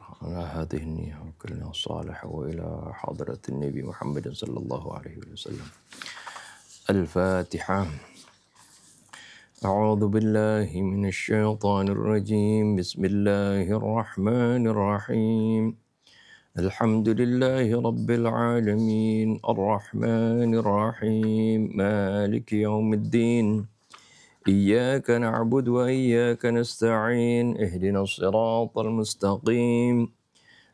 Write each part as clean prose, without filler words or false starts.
على هذه النية وكلنا الصالح وإلى حضرة النبي محمد صلى الله عليه وسلم. الفاتحة. أعوذ بالله من الشيطان الرجيم. بسم الله الرحمن الرحيم. الحمد لله رب العالمين الرحمن الرحيم مالك يوم الدين إياك نعبد وإياك نستعين اهدنا الصراط المستقيم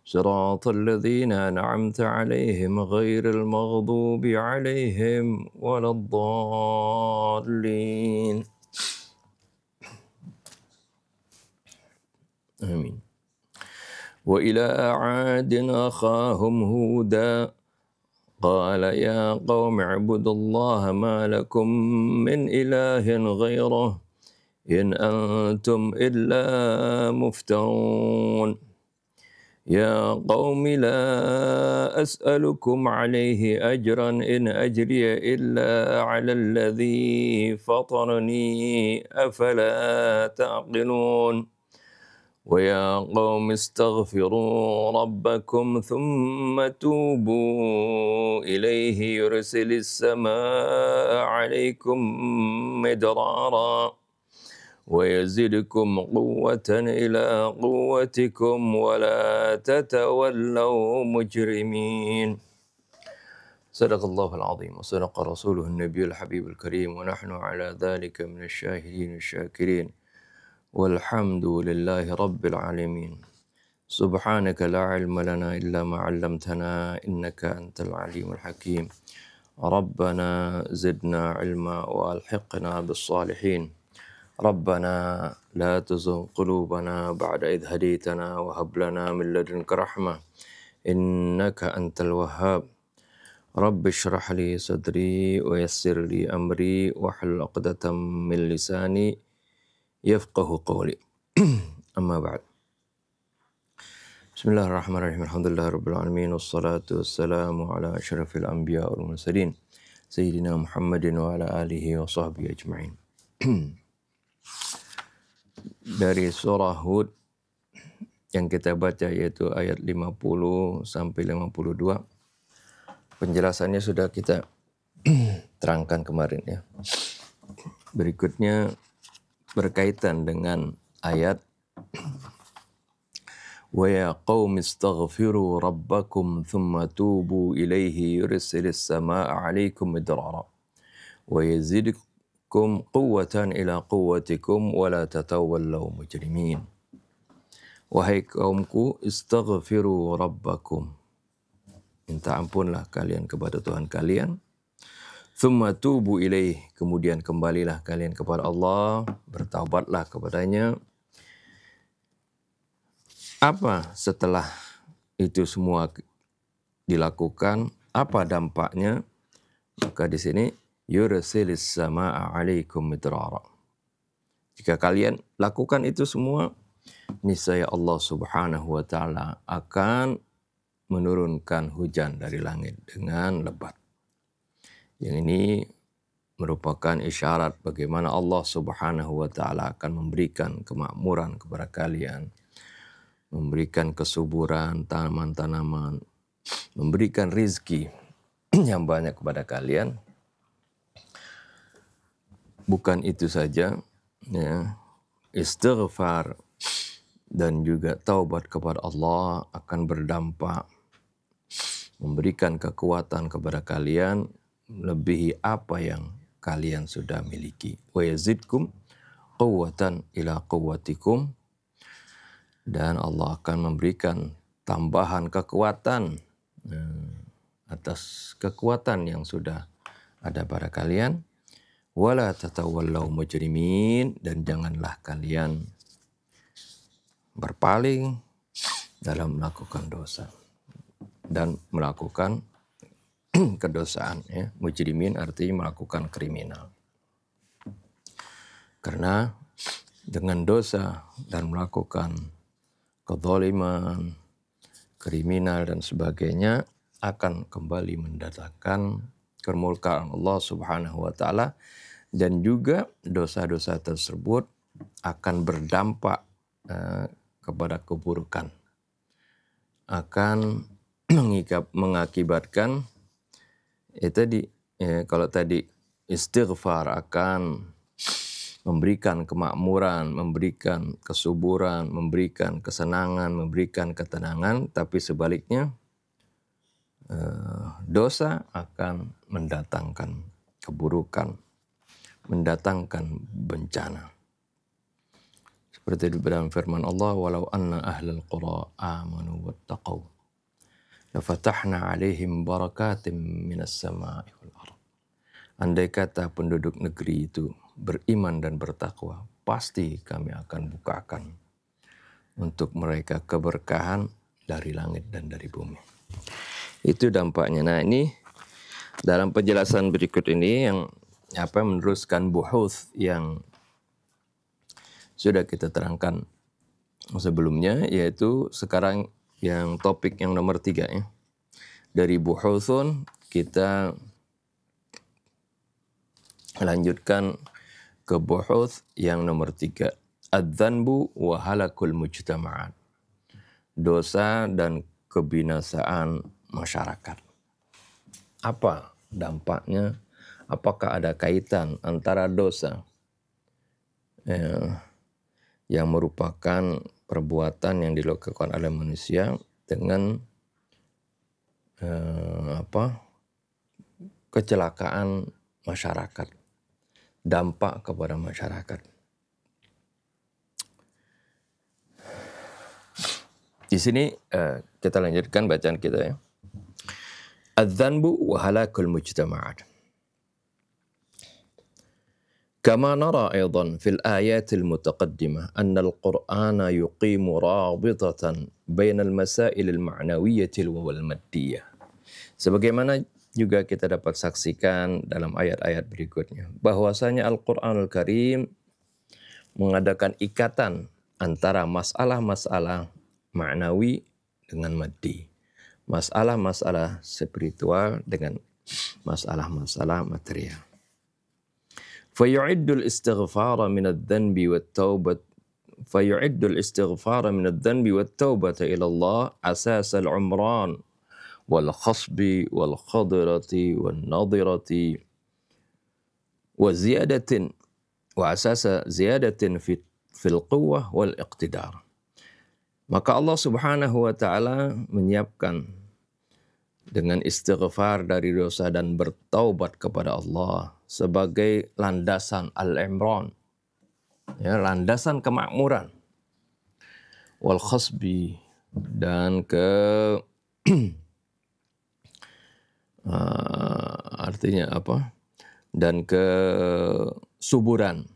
صراط الذين أنعمت عليهم غير المغضوب عليهم ولا الضالين آمين. وإلى عاد أخاهم هودا قال يا قوم اعبدوا الله ما لكم من إله غيره إن أنتم إلا مفترون يا قوم لا أسألكم عليه أجرا إن أجري إلا على الذي فطرني أفلا تعقلون ويا قوم استغفروا ربكم ثم توبوا إليه يرسل السماء عليكم مدرارا ويزدكم قوة إلى قوتكم ولا تتولوا مجرمين. صدق الله العظيم وصدق رسوله النبي الحبيب الكريم ونحن على ذلك من الشاهدين الشاكرين والحمد لله رب العالمين. سبحانك لا علم لنا إلا ما علمتنا إنك أنت العليم الحكيم. ربنا زدنا علما وألحقنا بالصالحين. ربنا لا تزغ قلوبنا بعد إذ هديتنا وهب لنا من لدنك رحمة إنك أنت الوهاب. رب اشرح لي صدري ويسر لي أمري واحلل عقدة من لساني يفقه قولي. أما بعد. بسم الله الرحمن الرحيم. الحمد لله رب العالمين والصلاة والسلام على أشرف الأنبياء والمرسلين سيدنا محمد وعلى آله وصحبه أجمعين. Dari surah Hud yang kita baca yaitu ayat 50 sampai 52. Penjelasannya sudah kita terangkan kemarin ya. Berikutnya berkaitan dengan ayat wa ya qaumi istaghfiru rabbakum thumma tubu ilaihi yursilis samaa'a 'alaikum midrara wa yazidkum quwwatan ila quwwatikum wa la tatawallaw mujrimin. Wahai kaumku, istaghfiru rabbakum, minta ampunlah kalian kepada Tuhan kalian. Thumma tubu ilaih, kemudian kembalilah kalian kepada Allah, bertaubatlah kepadanya. Apa setelah itu semua dilakukan? Apa dampaknya? Maka di sini yursilis samaa'a 'alaikum midrara. Jika kalian lakukan itu semua, niscaya Allah Subhanahu wa taala akan menurunkan hujan dari langit dengan lebat. Yang ini merupakan isyarat bagaimana Allah Subhanahu wa taala akan memberikan kemakmuran kepada kalian, memberikan kesuburan tanaman-tanaman, memberikan rizki yang banyak kepada kalian. Bukan itu saja, ya, istighfar dan juga taubat kepada Allah akan berdampak memberikan kekuatan kepada kalian melebihi apa yang kalian sudah miliki. Wa yazidkum quwwatan ila quwwatikum, dan Allah akan memberikan tambahan kekuatan atas kekuatan yang sudah ada pada kalian. Wala tatawallaw mujrimin, dan janganlah kalian berpaling dalam melakukan dosa dan melakukan kedosaan. Ya. Mujrimin artinya melakukan kriminal. Karena dengan dosa dan melakukan kezaliman, kriminal dan sebagainya akan kembali mendatangkan kemurkaan Allah Subhanahu wa taala, dan juga dosa-dosa tersebut akan berdampak kepada keburukan. akan mengakibatkan kalau tadi istighfar akan memberikan kemakmuran, memberikan kesuburan, memberikan kesenangan, memberikan ketenangan, tapi sebaliknya dosa akan mendatangkan keburukan, mendatangkan bencana. Seperti dalam firman Allah, walau anna ahlal qura amanu wattaqau lafatahna alaihim barakatim minas sama'i wal ardh. Andai kata penduduk negeri itu beriman dan bertakwa, pasti kami akan bukakan untuk mereka keberkahan dari langit dan dari bumi. Itu dampaknya. Nah, ini dalam penjelasan berikut ini yang meneruskan buhuth yang sudah kita terangkan sebelumnya, yaitu sekarang yang topik yang nomor 3 ya. Dari buhuthun kita lanjutkan ke buhuth yang nomor 3. Adz-dzanbu wa halakul mujtama'at. Dosa dan kebinasaan masyarakat. Apa dampaknya? Apakah ada kaitan antara dosa yang merupakan perbuatan yang dilakukan oleh manusia dengan kecelakaan masyarakat, dampak kepada masyarakat. Di sini kita lanjutkan bacaan kita ya. Adz-dzanbu wa halakul mujtama'at. كما نرى أيضا في الآيات المتقدمة أن القرآن يقيم رابطة بين المسائل المعنوية والمادية. Sebagaimana juga kita dapat saksikan dalam ayat-ayat berikutnya, bahwasanya Al-Quranul Karim mengadakan ikatan antara masalah-masalah ma'nawi dengan maddi, masalah-masalah spiritual dengan masalah-masalah material. فيعد الاستغفار من الذنب والتوبة إلى الله أساس العمران والخصب والخضرة والنضرة وأساس زيادة في القوة والاقتدار. Maka Allah Subhanahu wa Ta'ala menyiapkan dengan istighfar dari dosa dan bertaubat kepada Allah sebagai landasan al-imran, ya, landasan kemakmuran, wal khasbi, dan artinya apa? Dan kesuburan,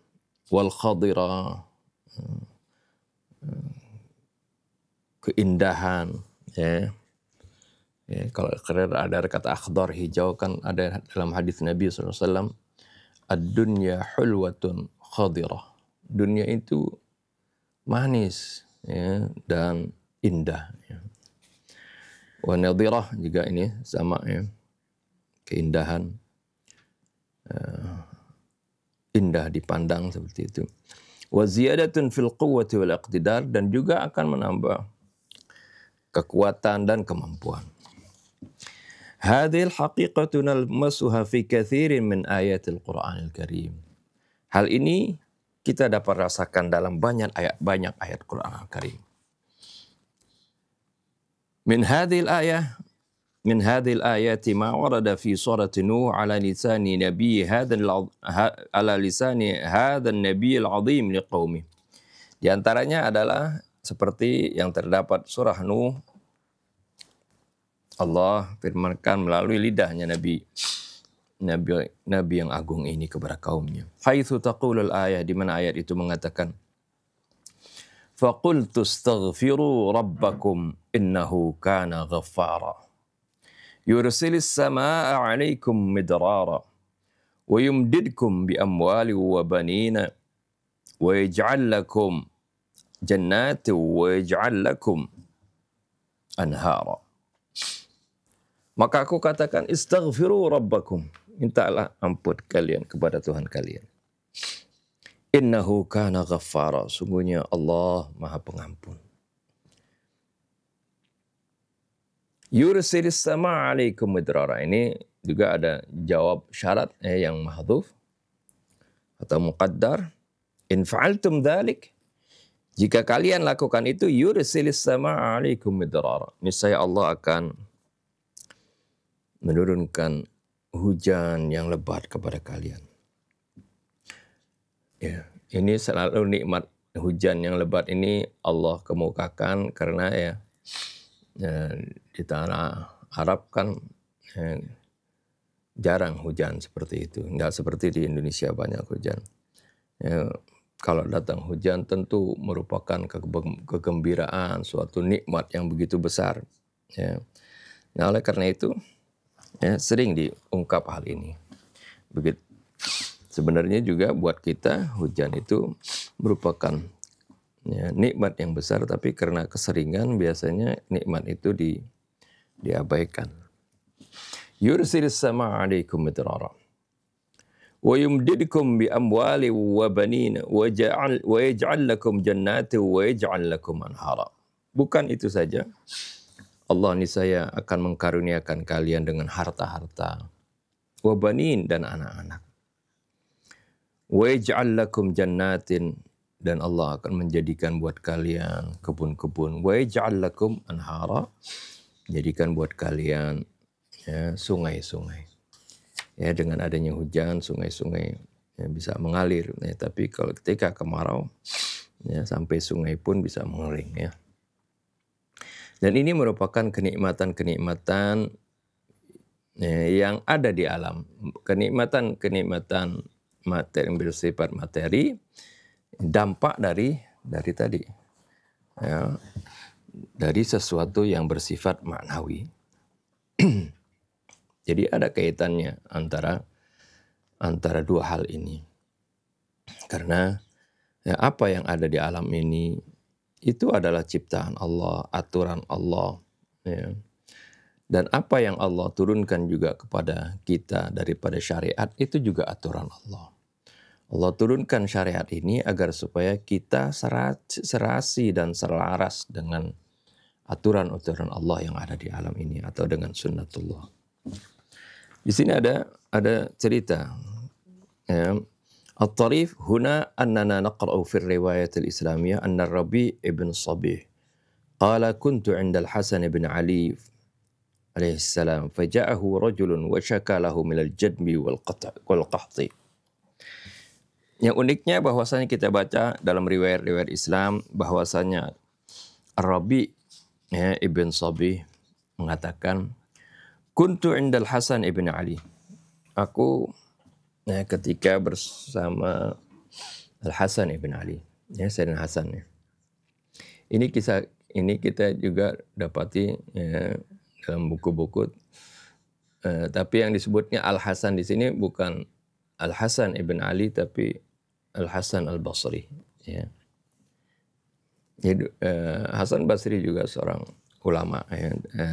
wal khadira, keindahan, ya. Ya, kalau ada kata akhdar, hijau, kan ada dalam hadis Nabi SAW, ad-dunya hulwatun khadirah. Dunia itu manis, ya, dan indah. Ya. Wa nadirah juga ini sama, ya, keindahan, indah dipandang seperti itu. Wa ziyadatun fil quwwati wal iqtidar, dan juga akan menambah kekuatan dan kemampuan. Hadhil haqiqatu nalmasuha fi katsirin min ayatil Qur'anil Karim. Hal ini kita dapat rasakan dalam banyak ayat Qur'an Al-Karim. Min hadhil ayati ma warada fi surati Nuh ala lisani nabiy hadzal nabiyil azim liqaumi. Di antaranya adalah seperti yang terdapat surah Nuh. Allah firmankan melalui lidahnya Nabi yang agung ini kepada kaumnya. Haitsu taqulul ayah, di mana ayat itu mengatakan, faqultu astaghfiru rabbakum innahu kana ghaffara yursilis samaa'a 'alaikum midrara wa yumdidkum bi amwali wa banina wa yaj'al lakum jannatin wa yaj'al lakum anhara. Maka aku katakan, istaghfiru rabbakum, mintalah ampun kalian kepada Tuhan kalian. Innahu kana ghaffara, sungguhnya Allah Maha Pengampun. Yursilis sama alaikum midrara. Ini juga ada jawab syarat yang mahdhuf atau muqaddar. In fa'altum dzalik, jika kalian lakukan itu, yursilis sama alaikum midrara. Niscaya Allah akan menurunkan hujan yang lebat kepada kalian. Ya, ini selalu nikmat hujan yang lebat ini Allah kemukakan karena di tanah Arab kan jarang hujan seperti itu. Nggak seperti di Indonesia banyak hujan. Kalau datang hujan tentu merupakan kegembiraan, suatu nikmat yang begitu besar. Nah, oleh karena itu sering diungkap hal ini. Begitu. Sebenarnya juga buat kita hujan itu merupakan nikmat yang besar, tapi karena keseringan biasanya nikmat itu diabaikan. Yursilis sama alaikum midrara wa yumdidkum bi amwali wa banin wa yaj'al lakum jannati wa yaj'al lakum anhara. Bukan itu saja, Allah niscaya akan mengkaruniakan kalian dengan harta-harta, wa banin, dan anak-anak. Wa yaj'al lakum jannatin, dan Allah akan menjadikan buat kalian kebun-kebun. Wa yaj'al lakum anhara, jadikan buat kalian sungai-sungai. Dengan adanya hujan, sungai-sungai bisa mengalir. Tapi kalau ketika kemarau, sampai sungai pun bisa mengering. Dan ini merupakan kenikmatan-kenikmatan yang ada di alam. Kenikmatan-kenikmatan materi yang bersifat materi, dampak dari tadi, dari sesuatu yang bersifat maknawi. Jadi ada kaitannya antara dua hal ini. Karena apa yang ada di alam ini itu adalah ciptaan Allah, aturan Allah. Dan apa yang Allah turunkan juga kepada kita daripada syariat itu juga aturan Allah. Allah turunkan syariat ini agar supaya kita serasi dan selaras dengan aturan-aturan Allah yang ada di alam ini atau dengan sunnatullah. Di sini ada cerita. At-tarif huna annana naqra'u fi riwayat al-islamiyah anna Rabi' ibn Sabih qala kuntu 'inda al-Hasan ibn Ali alaihi salam faja'ahu rajulun wa syaka lahu min al-jadbi wal qahti. Yang uniknya bahwasanya kita baca dalam riwayat-riwayat Islam bahwasanya Rabi' ibn Sabih mengatakan, kuntu indal Hasan ibn Ali. Aku ketika bersama Al-Hasan ibn Ali. Sayyidina Hasan. Ini kisah ini kita juga dapati dalam buku-buku. Tapi yang disebutnya Al-Hasan di sini bukan Al-Hasan ibn Ali tapi Al-Hasan Al-Basri. Hasan Basri juga seorang ulama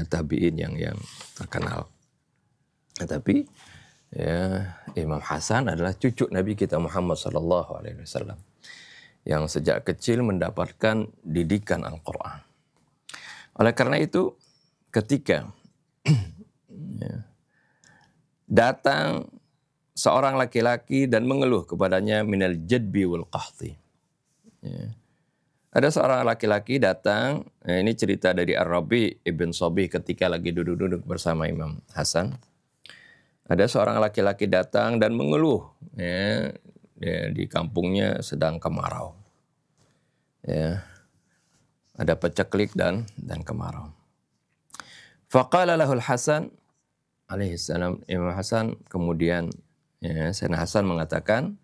tabi'in yang terkenal. Tapi Imam Hasan adalah cucu Nabi kita Muhammad SAW yang sejak kecil mendapatkan didikan Al-Quran. Oleh karena itu ketika datang seorang laki-laki dan mengeluh kepadanya minal jadbi wal qahti. Ada seorang laki-laki datang, ini cerita dari Ar-Rabi' ibn Sabih ketika lagi duduk-duduk bersama Imam Hasan. Ada seorang laki-laki datang dan mengeluh, di kampungnya sedang kemarau. Ada paceklik dan kemarau. Faqala lahul Hasan alaihi salam, Imam Hasan kemudian Sayyidina Hasan mengatakan,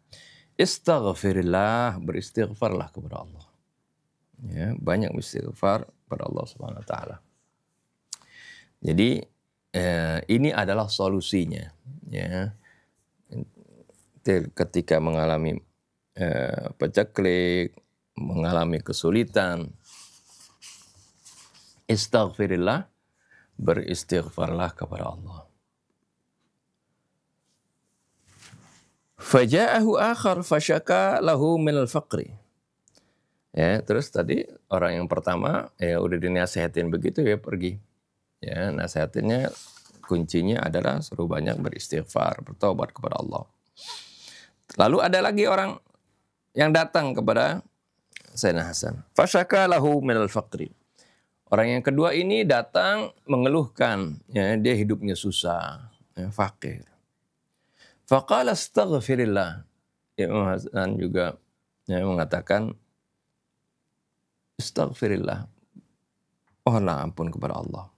istaghfirillah, beristighfarlah kepada Allah. Banyak istighfar pada Allah Subhanahu wa taala. Jadi ini adalah solusinya, ketika mengalami paceklik, mengalami kesulitan, istaghfirillah, beristighfarlah kepada Allah. Faja'ahu akhar fasyaka lahu min al-faqri. Terus tadi orang yang pertama udah dinasihatin begitu pergi. Ya, nasihatnya kuncinya adalah suruh banyak beristighfar, bertobat kepada Allah. Lalu ada lagi orang yang datang kepada Sayyidina Hasan. Fasyaka lahu minal faqri. Orang yang kedua ini datang mengeluhkan, ya, dia hidupnya susah, ya, fakir. Faqala astaghfirillah. Imam Hasan juga, ya, mengatakan astaghfirillah. Mohonlah ampun kepada Allah.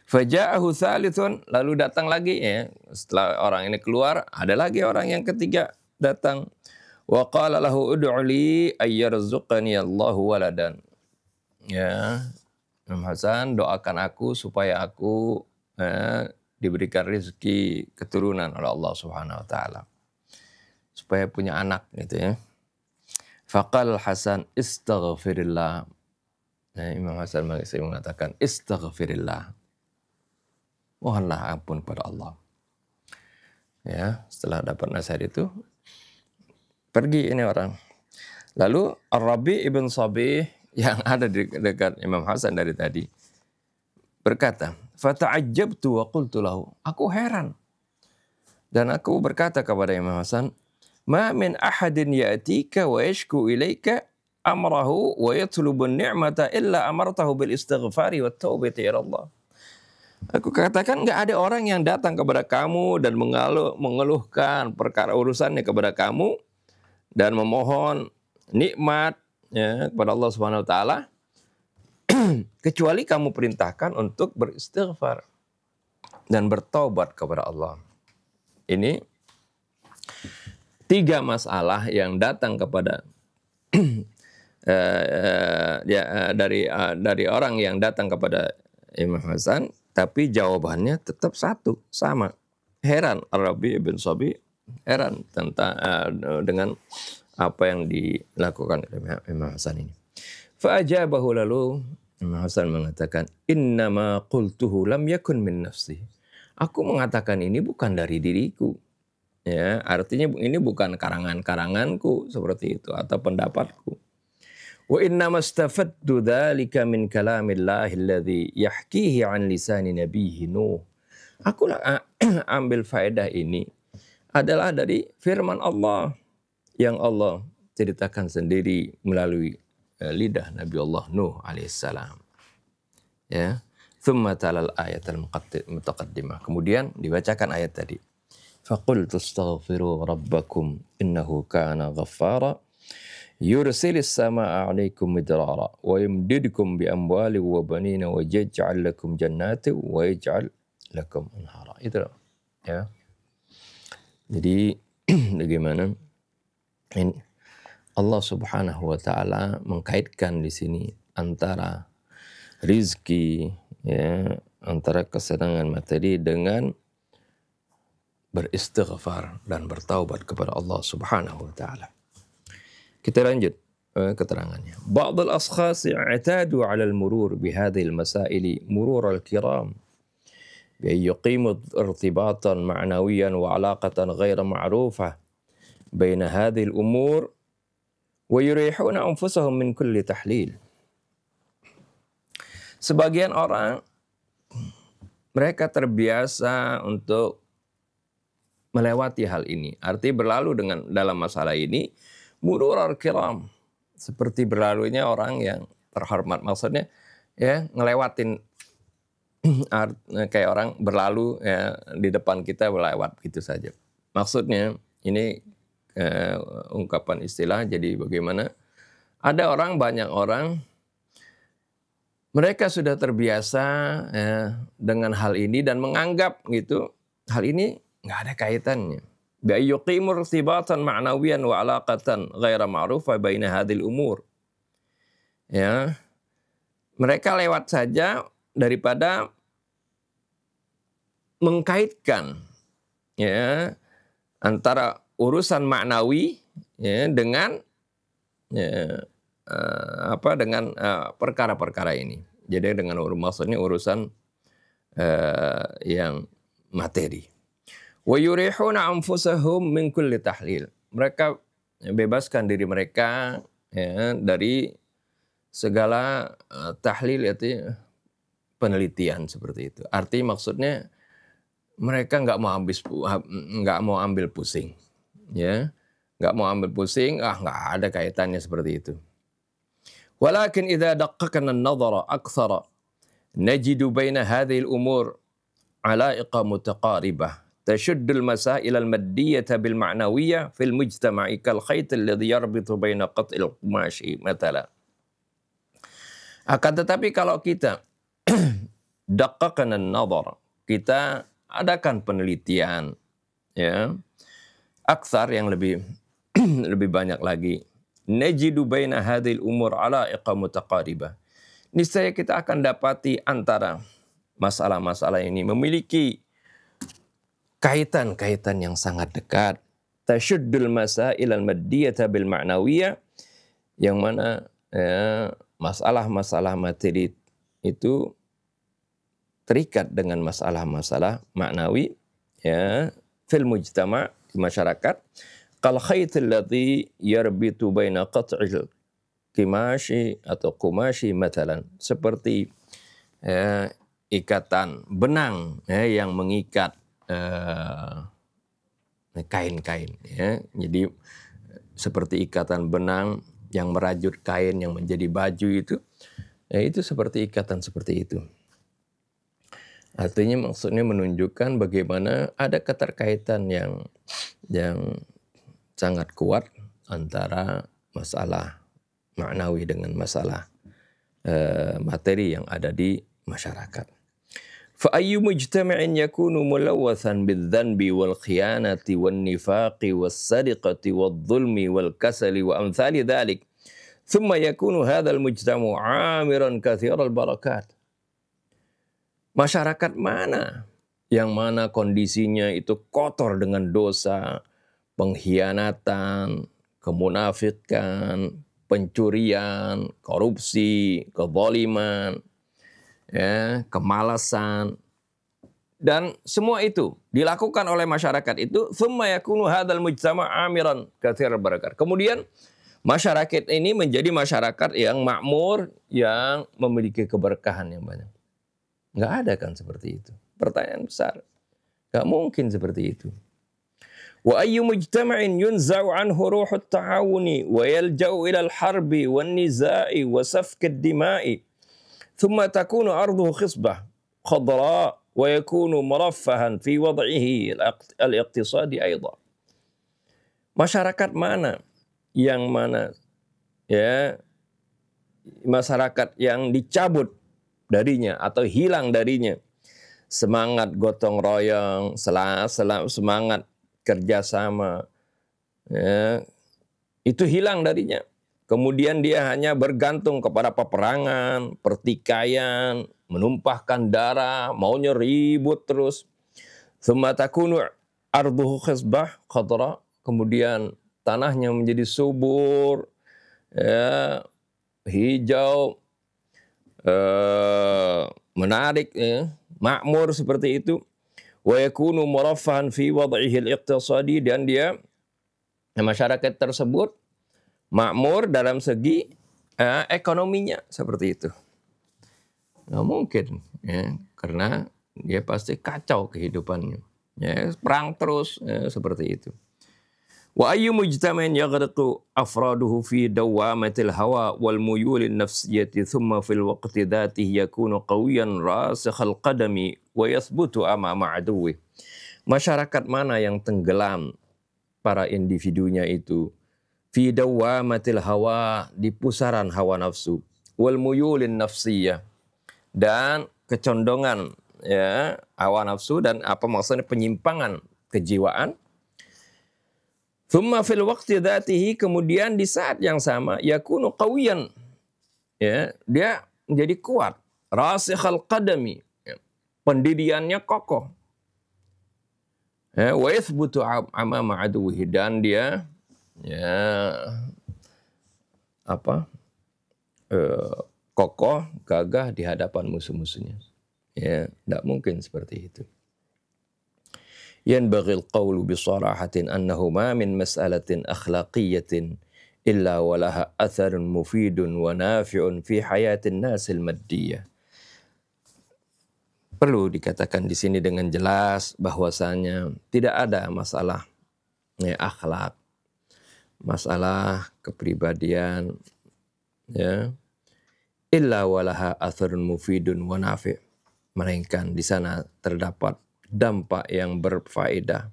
Faja'ahu thalithun, lalu datang lagi, ya. Setelah orang ini keluar, ada lagi orang yang ketiga datang. Wa qala lahu ud'u li ayyarzuqani Allahu waladan. Ya, Imam Hasan, doakan aku supaya aku diberikan rezeki keturunan oleh Allah Subhanahu wa taala. Supaya punya anak gitu, ya. Faqal Hasan istaghfirillah. Nah, Imam Hasan mengatakan istaghfirillah. Mohonlah ampun kepada Allah. Ya, setelah dapat nasihat itu, pergi ini orang. Lalu Ar-Rabi' ibn Sabih yang ada di dekat Imam Hasan dari tadi berkata, "Fata'ajjabtu wa qultu lahu." Aku heran. Dan aku berkata kepada Imam Hasan, "Ma min ahadin ya'tika wa yashku ilaika amrahu wa yatlubu an-ni'mata illa amartahu bil istighfari wat taubati ila Allah." Aku katakan enggak ada orang yang datang kepada kamu dan mengeluhkan perkara urusannya kepada kamu dan memohon nikmat, ya, kepada Allah Subhanahu wa taala kecuali kamu perintahkan untuk beristighfar dan bertaubat kepada Allah. Ini 3 masalah yang datang kepada dari orang yang datang kepada Imam Hasan, tapi jawabannya tetap satu, sama. Heran Ar-Rabi' ibn Sabih, heran tentang dengan apa yang dilakukan oleh Imam Hasan ini. Fa'ajabahu, lalu Imam Hasan mengatakan, "Innama qultuhu lam yakun min nafsi." Aku mengatakan ini bukan dari diriku. Ya, artinya ini bukan karangan-karanganku seperti itu atau pendapatku. Wa innama istafadtu dzalika min kalamillahi alladzi yahkihi an lisani nabiyhi Nuh. Aku ambil faedah ini adalah dari firman Allah yang Allah ceritakan sendiri melalui lidah Nabi Allah Nuh alaihissalam. Ya, thumma talal ayat al-mutaqaddimah. Kemudian dibacakan ayat tadi. Faqultu astaghfiru rabbakum innahu kana ghaffara yursilis samaa'a 'alaikum midrara wa yumdidukum bi amwali wa banina wa yaj'al lakum jannatin wa yaj'al lakum anhara. Itu, ya. Jadi bagaimana ini Allah Subhanahu wa taala mengkaitkan di sini antara rizki, ya, antara kesenangan materi dengan beristighfar dan bertaubat kepada Allah Subhanahu wa taala. Kita lanjut keterangannya. Ba'd al-ashkhas i'tadu 'ala al-murur bi hadhihi al-masail murur al-kiram bi yuqimu irtibatan ma'nawiyan wa 'alaqatan ghayra ma'rufah baina hadhihi al-umur wa yurihuna anfusahum min kulli tahlil. Sebagian orang mereka terbiasa untuk melewati hal ini. Arti berlalu dengan dalam masalah ini murur al-kiram, seperti berlalunya orang yang terhormat. Maksudnya, ya, ngelewatin kayak orang berlalu, ya, di depan kita melewat gitu saja. Maksudnya ini ungkapan istilah. Jadi bagaimana ada orang, banyak orang mereka sudah terbiasa, ya, dengan hal ini dan menganggap gitu hal ini nggak ada kaitannya. Bi yuqimur irtibatan ma'nawiyan wa 'alaqatan ghaira ma'rufah baina hadhil umur. Ya. Mereka lewat saja daripada mengkaitkan, ya, antara urusan maknawi, ya, dengan, ya, dengan perkara-perkara ini. Jadi dengan maksudnya urusan yang materi. Wa yurihuna anfusahum min kulli tahlil. Mereka bebaskan diri mereka, ya, dari segala tahlil, yaitu penelitian seperti itu. Artinya maksudnya mereka nggak mau ambil pusing, ya, nggak mau ambil pusing, nggak ada kaitannya seperti itu. Walakin idza daqqaqna an-nadhara akthara najidu baina hadhihi al-umur ala'iqa mutaqaribah tashuddu al-masail al-maddiyah bil ma'nawiyyah fil mujtama'i kal khayt alladhi yarbitu baina qat'il qumashi mathalan. Akan tetapi kalau kita daqqaqna an-nadhara, kita adakan penelitian, ya, aksar yang lebih lebih banyak lagi, najidu baina hadhil umur ala'iqa mutaqaribah, niscaya kita akan dapati antara masalah-masalah ini memiliki kaitan-kaitan yang sangat dekat. Tashuddul masail al-maddiyata bil ma'nawiyah, yang mana ya, masalah-masalah materi itu terikat dengan masalah-masalah maknawi, ya, fil mujtama', di masyarakat, kal khaytil ladzi yarbitu baina qat'il qimashi atau qumashi mathalan, seperti ya, ikatan benang, ya, yang mengikat kain-kain, ya. Jadi seperti ikatan benang yang merajut kain yang menjadi baju itu, ya, itu seperti ikatan seperti itu. Artinya maksudnya menunjukkan bagaimana ada keterkaitan yang sangat kuat antara masalah maknawi dengan masalah materi yang ada di masyarakat. Fa ayyu mujtama'in yakunu mulawwathan bidh-dhanbi wal khiyanati wan nifaqi was sariqati wad dhulmi wal kasali wa amthali dhalik, thumma yakunu hadzal mujtama'u 'amiran katsiral barakat. Masyarakat mana yang mana kondisinya itu kotor dengan dosa, pengkhianatan, kemunafikan, pencurian, korupsi, kezaliman, ya, kemalasan, dan semua itu dilakukan oleh masyarakat itu, thumma yakunu hadzal mujtama' 'amiran katsiral barakat. Kemudian masyarakat ini menjadi masyarakat yang makmur, yang memiliki keberkahan yang banyak. Nggak ada kan seperti itu. Pertanyaan besar. Nggak mungkin seperti itu. Wa ayyu mujtama'in yunza'u anhu ruhut ta'awuni wa yalja'u ila al-harbi wan niza'i wa safki ad-dima'i thumma takunu arduhu khisbah khadra wa yakunu muraffahan fi wad'ihi al-iqtisadi aidan. Masyarakat mana yang mana, ya, masyarakat yang dicabut darinya atau hilang darinya semangat gotong royong, semangat kerjasama, ya, itu hilang darinya. Kemudian dia hanya bergantung kepada peperangan, pertikaian, menumpahkan darah, maunya ribut terus. Tsumma takunu arduhu khasbah khadra, kemudian tanahnya menjadi subur, ya, hijau, menarik, ya, makmur seperti itu. Wa yakunu muraffahan fi wad'ihi al-iqtisadi, dan dia, masyarakat tersebut makmur dalam segi ekonominya seperti itu. Nggak mungkin, ya, karena dia pasti kacau kehidupannya, ya, perang terus, ya, seperti itu. Wa ayyu mujtama'in yaghriqu afraduhu fi dawamatil hawa wal muyulin nafsiyyati thumma fil waqti dhatihi yakunu qawiyan rasikhal qadami wa yathbutu amama aduwwi. Masyarakat mana yang tenggelam para individunya itu fi dawamatil hawa, di pusaran hawa nafsu, wal muyulin nafsiyyah, dan kecondongan, ya, hawa nafsu, dan apa maksudnya penyimpangan kejiwaan. Thumma fil waqti dzatihi, kemudian di saat yang sama, yakunu qawiyan, ya, dia menjadi kuat, rasikhal qadami, ya, pendiriannya kokoh, ya, wa yathbutu amama aduwwihi, dan dia, ya, kokoh, gagah di hadapan musuh-musuhnya. Ya, tidak mungkin seperti itu. Yanbaghil qawlu bisarahatin annahu ma min mas'alatin akhlaqiyatin illa walaha atharun mufidun wa nafi'un fi hayatin nasil maddiyah. perlu dikatakan di sini dengan jelas bahwasanya tidak ada masalah akhlak, masalah kepribadian, ya, illa walaha atharun mufidun wa nafi', melainkan di sana terdapat dampak yang berfaedah,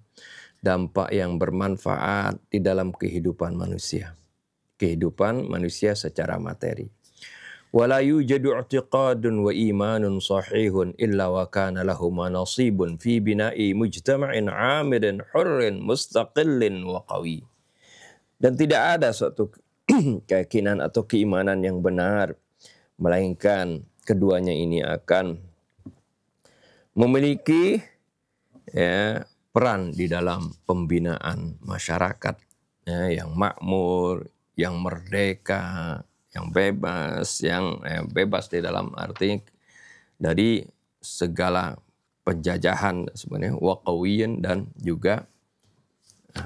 dampak yang bermanfaat di dalam kehidupan manusia secara materi. Wala yujadu i'tiqadun wa imanun sahihun illa wa kana lahuma nasibun fi bina'i mujtama'in 'amirin hurrin mustaqillin wa qawi. Dan tidak ada suatu keyakinan atau keimanan yang benar melainkan keduanya ini akan memiliki peran di dalam pembinaan masyarakat yang makmur, yang merdeka, yang bebas di dalam arti dari segala penjajahan sebenarnya, waqawiyin, dan juga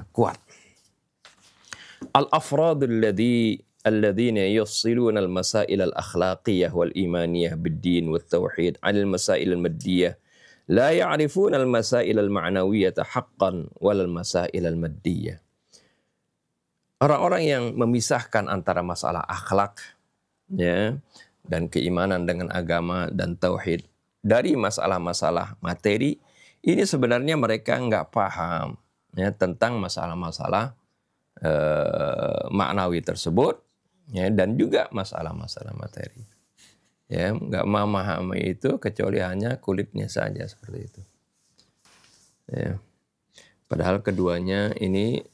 kuat. Al-afradul الذين يفصلون المسائل الأخلاقية والإيمانية بالدين والتوحيد عن المسائل المادية لا يعرفون المسائل المعنوية حقا ولا المسائل المادية. Orang-orang yang memisahkan antara masalah akhlak dan keimanan dengan agama dan tauhid dari masalah-masalah materi, ini sebenarnya mereka nggak paham tentang masalah-masalah maknawi tersebut, dan juga masalah-masalah materi. Nggak memahami itu kecuali hanya kulitnya saja seperti itu. Padahal keduanya ini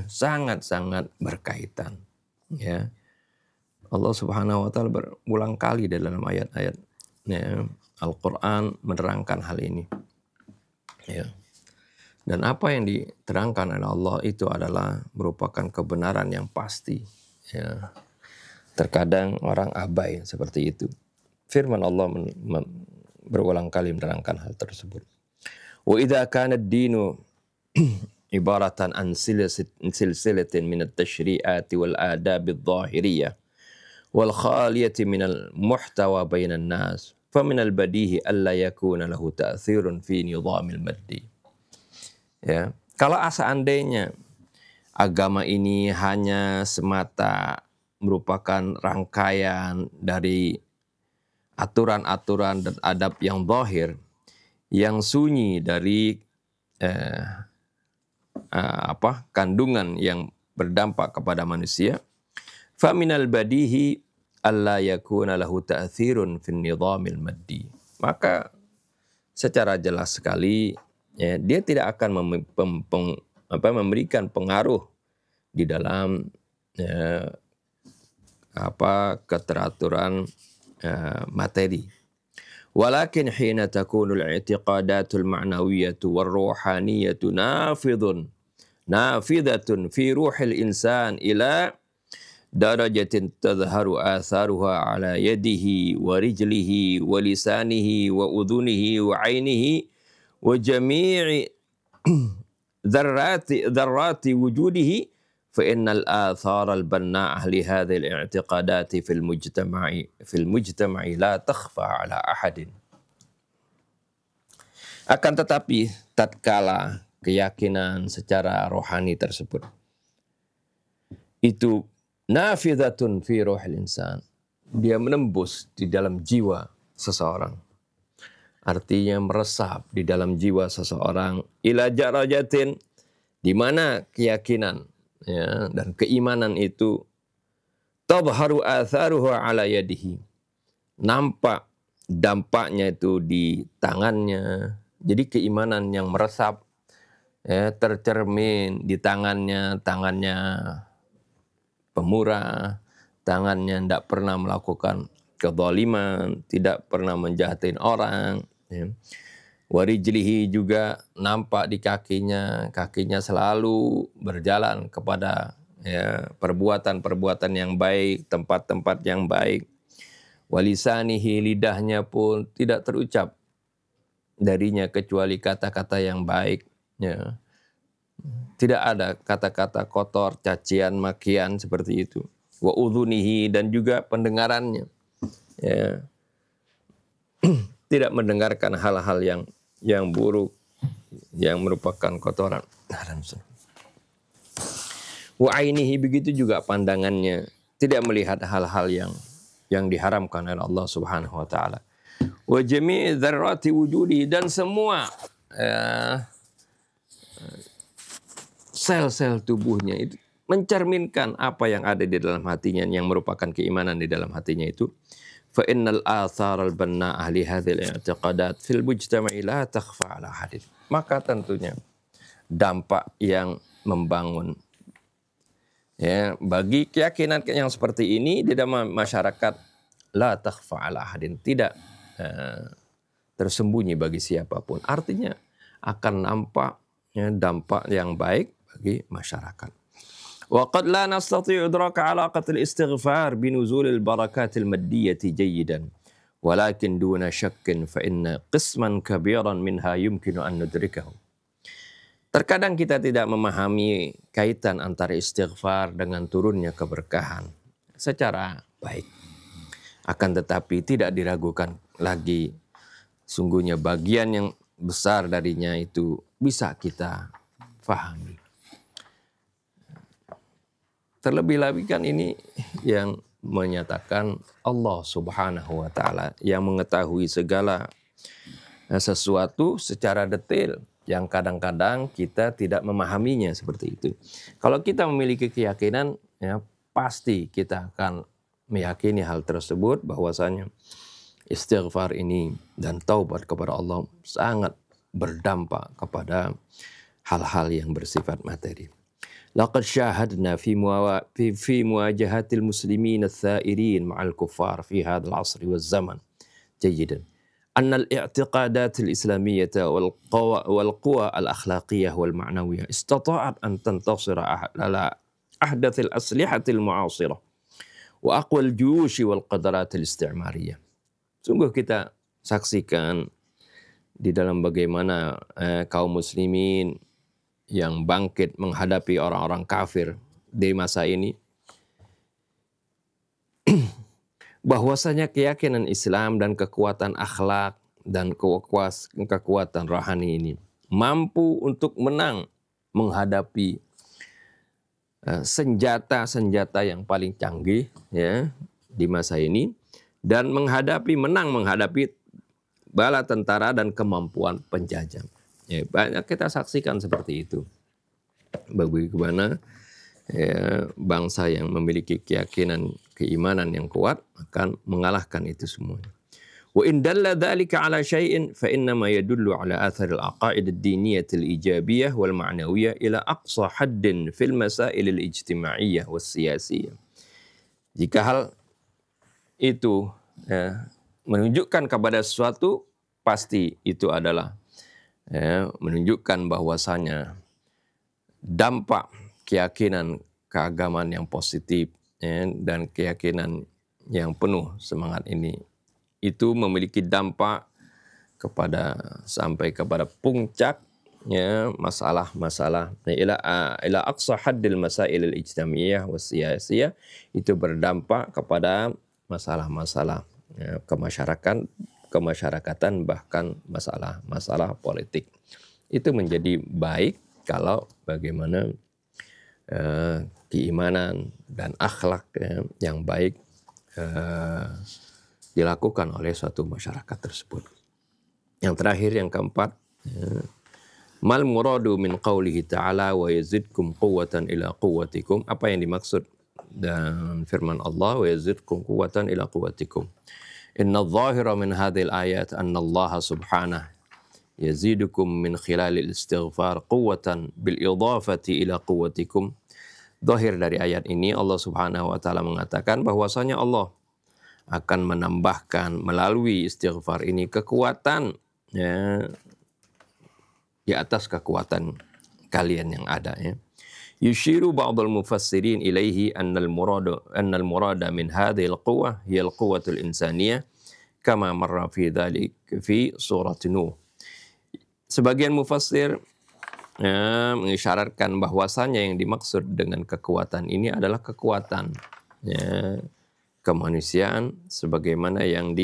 sangat-sangat berkaitan. Allah Subhanahu wa Ta'ala berulang kali dalam ayat-ayat Al-Quran menerangkan hal ini. Dan apa yang diterangkan oleh Allah itu adalah merupakan kebenaran yang pasti. Terkadang orang abai seperti itu. Firman Allah berulang kali menerangkan hal tersebut. Wa idza kana ad-dinu ibaratan an silsilatin min at-tashri'ati wal adab adh-dhahiriyah wal khaliyati min al-muhtawa bainan nas famin al-badihi alla yakuna lahu ta'thirun fi nizamil maddi. Kalau seandainya agama ini hanya semata merupakan rangkaian dari aturan-aturan dan adab yang zahir, yang sunyi dari kandungan yang berdampak kepada manusia, faminal badihi alla yakuna lahu ta'thirun fin nizamil maddi. Maka secara jelas sekali dia tidak akan memberikan pengaruh di dalam keteraturan materi. Walakin hina takunu al-i'tiqadatul ma'nawiyyatu war-ruhaniyatu nafidatun fi ruhil insan ila darajatin tadhharu atharuha ala yadihi wa rijlihi wa lisanihi wa udhunihi wa 'ainihi wa jami'i dharrati wujudihi fa innal athar al-banna'ah li hadhihi al-i'tiqadati fil mujtama'i la takhfa ala ahadin. Akan tetapi tatkala keyakinan secara rohani tersebut itu nafidatun fi ruhil insan, dia menembus di dalam jiwa seseorang, artinya meresap di dalam jiwa seseorang, ila darajatin, di mana keyakinan dan keimanan itu tadhharu atharuhu ala yadihi, nampak dampaknya itu di tangannya. Jadi keimanan yang meresap tercermin di tangannya pemurah, tangannya tidak pernah melakukan kezaliman, tidak pernah menjahatin orang. Warijlihi, juga nampak di kakinya selalu berjalan kepada perbuatan-perbuatan yang baik, tempat-tempat yang baik. Walisanihi, lidahnya pun tidak terucap darinya kecuali kata-kata yang baik. Tidak ada kata-kata kotor, cacian, makian seperti itu. Wa udhunihi, dan juga pendengarannya. tidak mendengarkan hal-hal yang buruk, yang merupakan kotoran. Wa ainihi, begitu juga pandangannya, tidak melihat hal-hal yang diharamkan oleh Allah Subhanahu wa taala. Wa jami'i dzarrati wujudi, dan semua sel-sel tubuhnya itu mencerminkan apa yang ada di dalam hatinya, yang merupakan keimanan di dalam hatinya itu. Fa innal athar al-banna'ah li hadhil i'tiqadat fil mujtama'i la takhfa 'ala hadith. Maka tentunya dampak yang membangun bagi keyakinan yang seperti ini di dalam masyarakat, la takhfa 'ala hadin, tidak tersembunyi bagi siapapun. Artinya akan nampak dampak yang baik bagi masyarakat. Wa qad la nastati'u idraka 'alaqatil istighfar bi nuzulil barakatil maddiyati jayyidan, walakin duna syakkin fa inna qisman kabiran minha yumkinu an nudrikahu. Terkadang kita tidak memahami kaitan antara istighfar dengan turunnya keberkahan secara baik. Akan tetapi tidak diragukan lagi, sungguhnya bagian yang besar darinya itu bisa kita fahami. Terlebih-lebih kan ini yang menyatakan Allah Subhanahu wa taala yang mengetahui segala sesuatu secara detail, yang kadang-kadang kita tidak memahaminya seperti itu. Kalau kita memiliki keyakinan, pasti kita akan meyakini hal tersebut, bahwasanya istighfar ini dan taubat kepada Allah sangat berdampak kepada hal-hal yang bersifat materi. Laqad syahadna fi muwajahatil muslimin ats-tsairin ma'al kuffar fi hadzal 'asri waz zaman jayyidan أن الاعتقادات الإسلامية والقوى الأخلاقية والمعنوية استطاعت أن تنتصر على أحدث الأسلحة المعاصرة وأقوى الجيوش والقدرات الاستعمارية. Sungguh kita saksikan di dalam bagaimana kaum muslimin yang bangkit menghadapi orang-orang kafir di masa ini, bahwasanya keyakinan Islam dan kekuatan akhlak dan kekuatan rohani ini mampu untuk menang menghadapi senjata-senjata yang paling canggih di masa ini, dan menang menghadapi bala tentara dan kemampuan penjajah. Banyak kita saksikan seperti itu. Bagaimana bangsa yang memiliki keyakinan, keimanan yang kuat akan mengalahkan itu semuanya. Wa in dalla dzalika ala syai'in fa innama yadullu ala athar al-aqaid ad-diniyah al-ijabiyah wal ma'nawiyah ila aqsa haddin fil masail al-ijtima'iyyah was siyasiyah. Jika hal itu menunjukkan kepada sesuatu, pasti itu adalah menunjukkan bahwasanya dampak keyakinan keagamaan yang positif dan keyakinan yang penuh semangat ini itu memiliki dampak sampai kepada puncak masalah-masalah ila aqsa haddil masail al-ijtamaiyah was siyasiyah, itu berdampak kepada masalah-masalah kemasyarakatan, bahkan masalah-masalah politik. Itu menjadi baik kalau bagaimana keimanan dan akhlak yang baik dilakukan oleh suatu masyarakat tersebut. Yang terakhir, yang keempat, mal muradu min qawlihi ta'ala wa yazidkum quwwatan ila quwwatikum. Apa yang dimaksud dan firman Allah, wa yazidkum quwwatan ila quwwatikum. Inna adh-dhahira min hadhil ayat anna Allah subhanahu yazidukum min khilalil istighfar quwwatan bil idafati ila quwwatikum. Zahir dari ayat ini, Allah Subhanahu wa taala mengatakan bahwasanya Allah akan menambahkan melalui istighfar ini kekuatan di atas kekuatan kalian yang ada. Yushiru ba'dul mufassirin ilaihi annal murada min hadhil quwwah hiya al-quwwatul insaniyah kama marra fi dhalik fi surat Nuh. Sebagian mufassir mengisyaratkan bahwasanya yang dimaksud dengan kekuatan ini adalah kekuatan kemanusiaan sebagaimana yang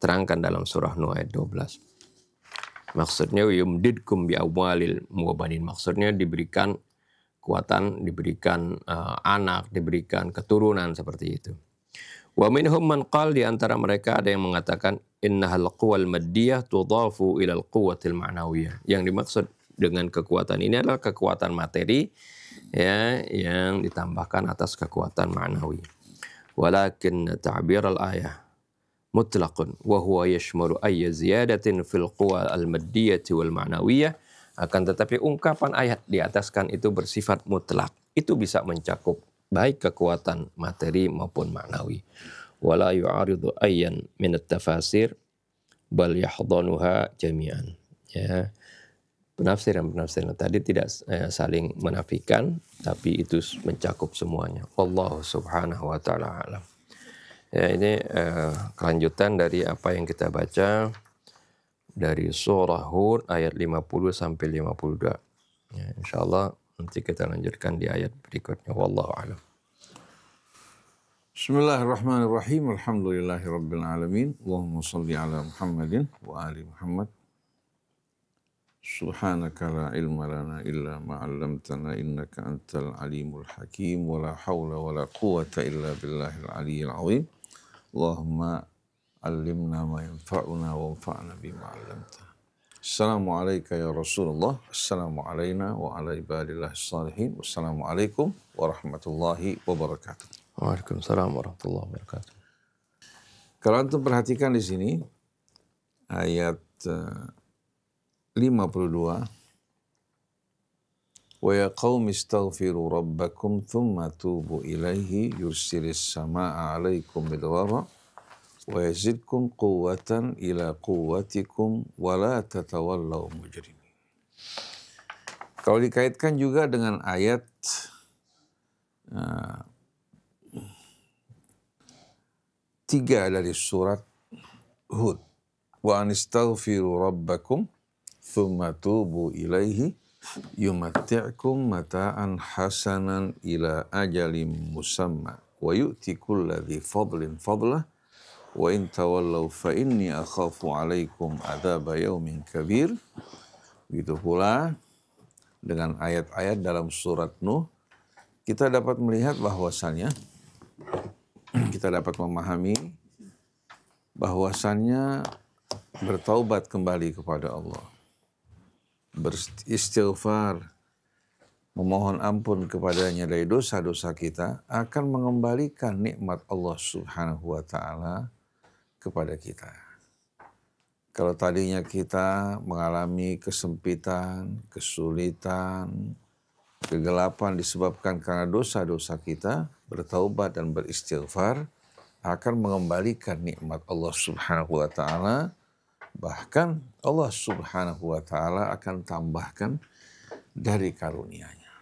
terangkan dalam surah Nuh ayat 12. Maksudnya yumdidkum bi amwalil wa banin. Maksudnya diberikan kekuatan, diberikan anak, diberikan keturunan seperti itu. Wa minhum man qal, di antara mereka ada yang mengatakan innahal quwal maddiyah tudhafu ilal quwwatil ma'nawiyah. Yang dimaksud dengan kekuatan ini adalah kekuatan materi ya yang ditambahkan atas kekuatan ma'nawi. Walakin ta'bir al-ayah mutlaqun wa huwa yashmalu ayya ziyadatin fil quwa al-maddiyati wal ma'nawiyah. Akan tetapi ungkapan ayat di ataskan itu bersifat mutlak. Itu bisa mencakup baik kekuatan materi maupun maknawi. Wala yu'aridu ayyan min at-tafasir bal yahdanuha jami'an. Ya. Penafsiran tadi tidak saling menafikan, tapi itu mencakup semuanya. Wallahu subhanahu wa ta'ala alam. Ya, ini kelanjutan dari apa yang kita baca dari surah Hud ayat 50 sampai 52. Ya, insyaallah nanti kita lanjutkan di ayat berikutnya. Wallahu a'lam. Bismillahirrahmanirrahim. Alhamdulillahirabbil alamin. Allahumma shalli ala Muhammadin wa ali Muhammad. Subhanaka la ilma lana illa ma 'allamtana innaka antal alimul hakim wa la haula wa la quwwata illa billahil aliyyil azim. Allahumma allimna ma yanfa'una wa anfa'na bima 'allamtana. Assalamualaikum ya Rasulullah. Assalamu alayna wa ala ibadillahis shalihin. Wassalamualaikum warahmatullahi wabarakatuh. Waalaikumsalam warahmatullahi wabarakatuh. Kalau antum perhatikan di sini ayat 52, wa ya qaumi istaghfiru rabbakum thumma tubu ilaihi yursilis samaa'a 'alaikum midrara wa yazidkum quwwatan ila quwwatikum wa la tatawallaw mujrimin. Kalau dikaitkan juga dengan ayat 3 dari surat Hud, wa anistaghfiru rabbakum thumma tubu ilaihi yumatti'kum mata'an hasanan ila ajalim musamma wa yu'ti kulladhi fadlin fadlah wa in tawallaw fa inni akhafu alaikum adzaba yaumin kabir. Begitu pula dengan ayat-ayat dalam surat Nuh, kita dapat melihat bahwasannya, kita dapat memahami bahwasannya bertaubat kembali kepada Allah, beristighfar, memohon ampun kepadanya dari dosa-dosa kita akan mengembalikan nikmat Allah Subhanahu wa ta'ala kepada kita. Kalau tadinya kita mengalami kesempitan, kesulitan, kegelapan disebabkan karena dosa-dosa kita, bertaubat dan beristighfar akan mengembalikan nikmat Allah Subhanahu wa ta'ala. Bahkan Allah Subhanahu wa ta'ala akan tambahkan dari karunia-Nya.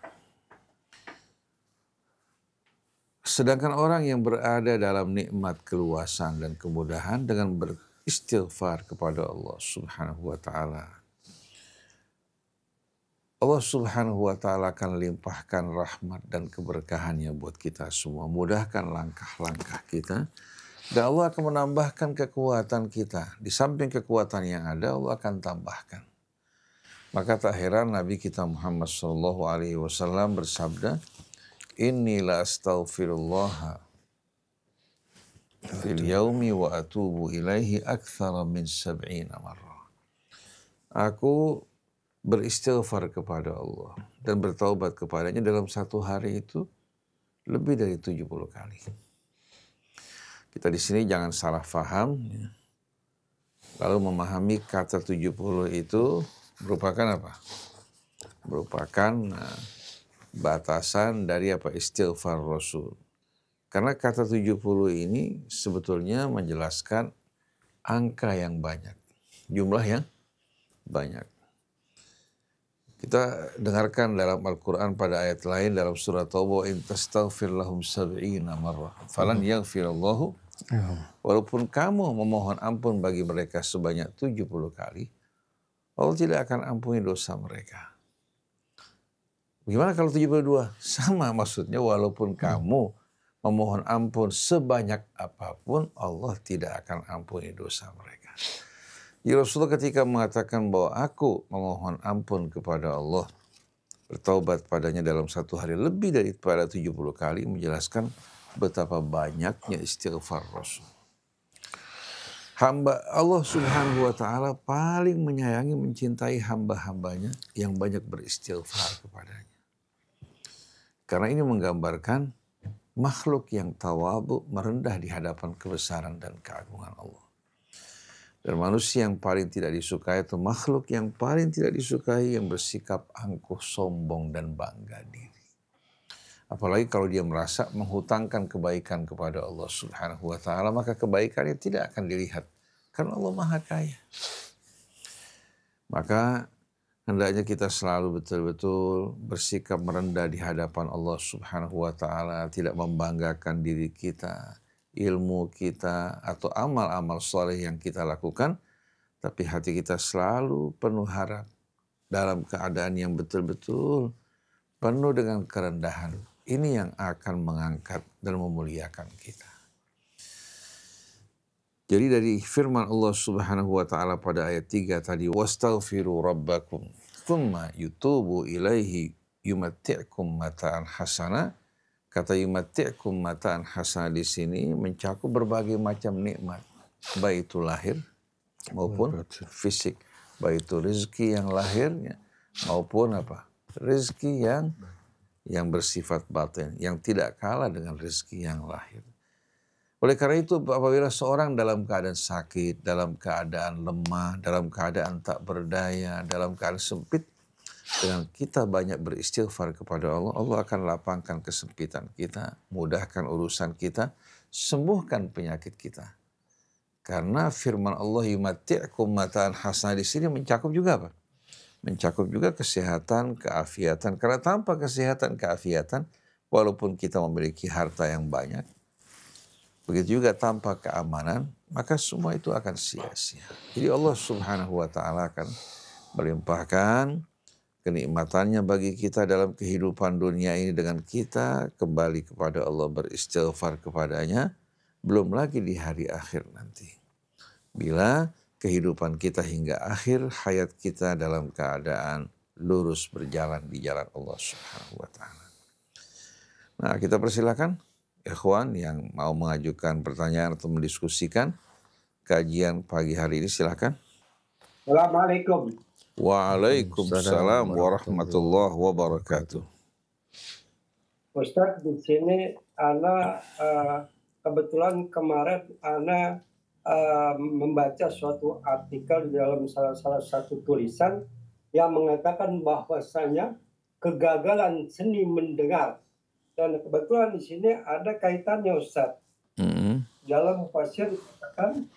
Sedangkan orang yang berada dalam nikmat keluasan dan kemudahan dengan beristighfar kepada Allah Subhanahu wa ta'ala, Allah Subhanahu wa ta'ala akan limpahkan rahmat dan keberkahannya buat kita semua, mudahkan langkah-langkah kita. Dan Allah akan menambahkan kekuatan kita. Di samping kekuatan yang ada, Allah akan tambahkan. Maka tak heran Nabi kita Muhammad SAW bersabda, Inni la astaghfirullah fil yaumi wa atubu ilaihi akthara min 70 marrah. Aku beristighfar kepada Allah dan bertaubat kepadanya dalam satu hari itu lebih dari 70 kali. Kita di sini jangan salah faham, lalu memahami kata 70 itu merupakan apa? Merupakan batasan dari apa? Istighfar Rasul. Karena kata 70 ini sebetulnya menjelaskan angka yang banyak, jumlah yang banyak. Kita dengarkan dalam Al-Quran pada ayat lain dalam surat Taubah, in tastaghfir lahum 70 marrah falan yaghfirallahu. Walaupun kamu memohon ampun bagi mereka sebanyak 70 kali, Allah tidak akan ampuni dosa mereka. Bagaimana kalau 72? Sama maksudnya, walaupun kamu memohon ampun sebanyak apapun, Allah tidak akan ampuni dosa mereka. Ya Rasulullah ketika mengatakan bahwa aku memohon ampun kepada Allah, bertaubat padanya dalam satu hari lebih daripada 70 kali, menjelaskan betapa banyaknya istighfar Rasul. Hamba Allah Subhanahu wa Ta'ala paling menyayangi, mencintai hamba-hambanya yang banyak beristighfar kepadanya. Karena ini menggambarkan makhluk yang tawadhu, merendah di hadapan kebesaran dan keagungan Allah. Dan manusia yang paling tidak disukai itu makhluk yang paling tidak disukai yang bersikap angkuh, sombong, dan bangga diri. Apalagi kalau dia merasa menghutangkan kebaikan kepada Allah Subhanahu wa Ta'ala, maka kebaikannya tidak akan dilihat karena Allah Maha Kaya. Maka hendaknya kita selalu betul-betul bersikap merendah di hadapan Allah Subhanahu wa Ta'ala, tidak membanggakan diri kita, ilmu kita, atau amal-amal soleh yang kita lakukan, tapi hati kita selalu penuh harap dalam keadaan yang betul-betul penuh dengan kerendahan. Ini yang akan mengangkat dan memuliakan kita. Jadi dari firman Allah Subhanahu wa Ta'ala pada ayat 3 tadi, wastaghfiru rabbakum thumma yutubu ilaihi yumatti'kum mata'an hasana. Kata yumatti'kum mata'an hasana di sini mencakup berbagai macam nikmat, baik itu lahir maupun fisik, baik itu rezeki yang lahirnya maupun rezeki yang bersifat batin, yang tidak kalah dengan rezeki yang lahir. Oleh karena itu apabila seorang dalam keadaan sakit, dalam keadaan lemah, dalam keadaan tak berdaya, dalam keadaan sempit, dengan kita banyak beristighfar kepada Allah, Allah akan lapangkan kesempitan kita, mudahkan urusan kita, sembuhkan penyakit kita. Karena firman Allah yumatti'kum mata'an hasanah di sini mencakup juga apa? Mencakup juga kesehatan, keafiatan. Karena tanpa kesehatan, keafiatan, walaupun kita memiliki harta yang banyak, begitu juga tanpa keamanan, maka semua itu akan sia-sia. Jadi Allah Subhanahu wa Ta'ala akan melimpahkan kenikmatannya bagi kita dalam kehidupan dunia ini dengan kita kembali kepada Allah, beristighfar kepadanya, belum lagi di hari akhir nanti. Bila kehidupan kita hingga akhir hayat kita dalam keadaan lurus berjalan di jalan Allah Subhanahu wa Ta'ala. Nah, kita persilakan ikhwan yang mau mengajukan pertanyaan atau mendiskusikan kajian pagi hari ini, silakan. Assalamualaikum. Waalaikumsalam warahmatullahi wabarakatuh. Ustaz, di sini Ana kebetulan kemarin Ana membaca suatu artikel di dalam salah satu tulisan yang mengatakan bahwasanya kegagalan seni mendengar, dan kebetulan di sini ada kaitannya Ustaz. Dalam fasir dikatakan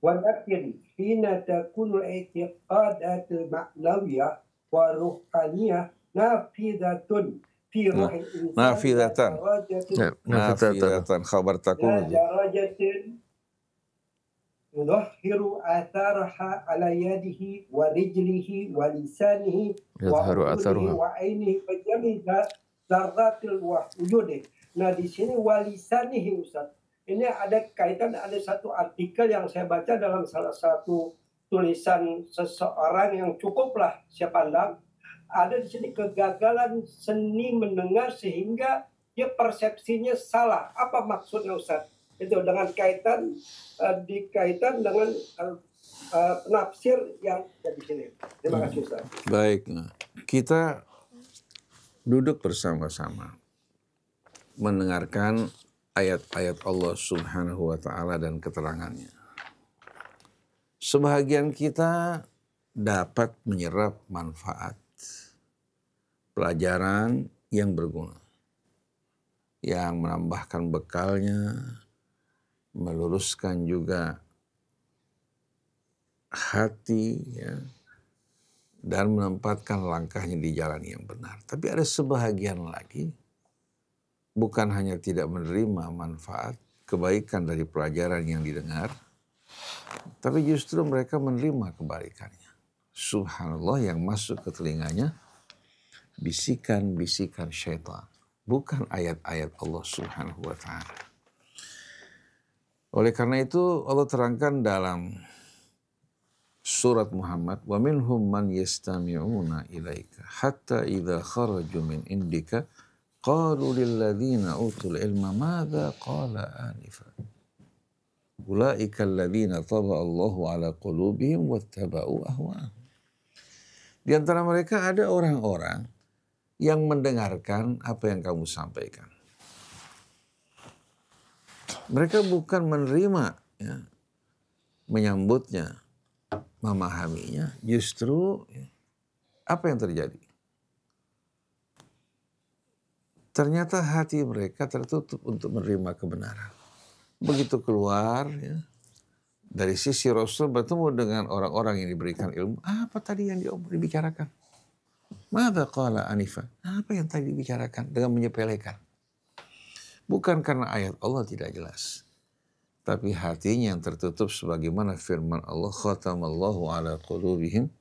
walakin hina takunu i'tiqadat ma'nawiyah wa ruhaniyah nafidatun fi ruhil insan nafidatan khabar takunu darajatin yudhhiru atharaha ala yadihi wa rijlihi wa lisanihi wa udhunihi wa ainihi wa jami'a dzarratil wujudi. Nah, di sini walisanihi Ustaz. Ini ada kaitan, ada satu artikel yang saya baca dalam salah satu tulisan seseorang yang cukuplah saya pandang. Ada di sini kegagalan seni mendengar sehingga dia persepsinya salah. Apa maksudnya Ustaz? Itu dengan dikaitan dengan penafsir yang ada di sini. Terima kasih Ustaz. Baik, kita duduk bersama-sama mendengarkan ayat-ayat Allah Subhanahu wa Ta'ala dan keterangannya. Sebahagian kita dapat menyerap manfaat pelajaran yang berguna, yang menambahkan bekalnya, meluruskan juga hati, ya, dan menempatkan langkahnya di jalan yang benar. Tapi ada sebahagian lagi bukan hanya tidak menerima manfaat kebaikan dari pelajaran yang didengar, tapi justru mereka menerima kebalikannya. Subhanallah, yang masuk ke telinganya bisikan-bisikan syaitan, bukan ayat-ayat Allah Subhanahu wa taala. Oleh karena itu Allah terangkan dalam surat Muhammad, wa minhum man yastami'una ilaika hatta idza kharaju min indika qalu lil ladzina utul ilma madza qala anifa ulaika alladzina taba Allahu ala qulubihim wattaba'u ahwa'ahum. Di antara mereka ada orang-orang yang mendengarkan apa yang kamu sampaikan. Mereka bukan menerima, ya, menyambutnya, memahaminya. Justru apa yang terjadi? Ternyata hati mereka tertutup untuk menerima kebenaran. Begitu keluar, ya, dari sisi Rasul bertemu dengan orang-orang yang diberikan ilmu. Apa tadi yang dibicarakan? Madza qala anifa? Apa yang tadi dibicarakan dengan menyepelekan? Bukan karena ayat Allah tidak jelas, tapi hatinya yang tertutup sebagaimana firman Allah, khatamallahu ala qulubihim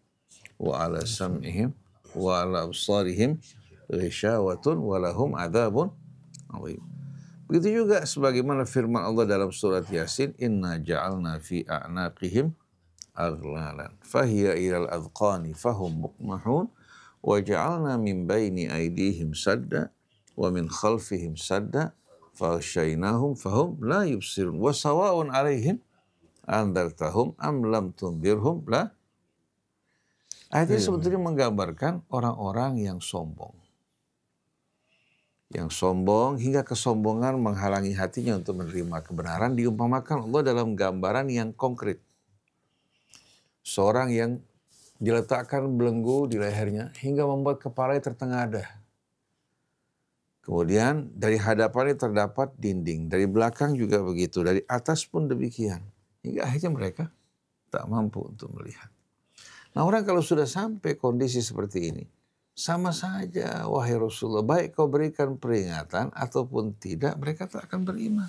wa ala sam'ihim wa ala absarihim ghishawatun wa lahum adzabun adzim. Begitu juga sebagaimana firman Allah dalam surat Yasin, inna ja'alna fi a'naqihim aghlalan fahiya ilal adqani fahum muqmahun wa ja'alna min baini aydihim sadda wa min khalfihim sadda فَغَشَّيْنَاهُمْ فَهُمْ لَا يُبْصِرُونَ وَسَوَاءٌ عَلَيْهِمْ أَنذَرْتَهُمْ أَمْ لَمْ تُنذِرْهُمْ لَا. Ayat ini sebetulnya menggambarkan orang-orang yang sombong. Yang sombong hingga kesombongan menghalangi hatinya untuk menerima kebenaran diumpamakan Allah dalam gambaran yang konkret. Seorang yang diletakkan belenggu di lehernya hingga membuat kepalanya tertengadah. Kemudian dari hadapannya terdapat dinding, dari belakang juga begitu, dari atas pun demikian. Hingga akhirnya mereka tak mampu untuk melihat. Nah, orang kalau sudah sampai kondisi seperti ini, sama saja wahai Rasulullah, baik kau berikan peringatan ataupun tidak, mereka tak akan beriman.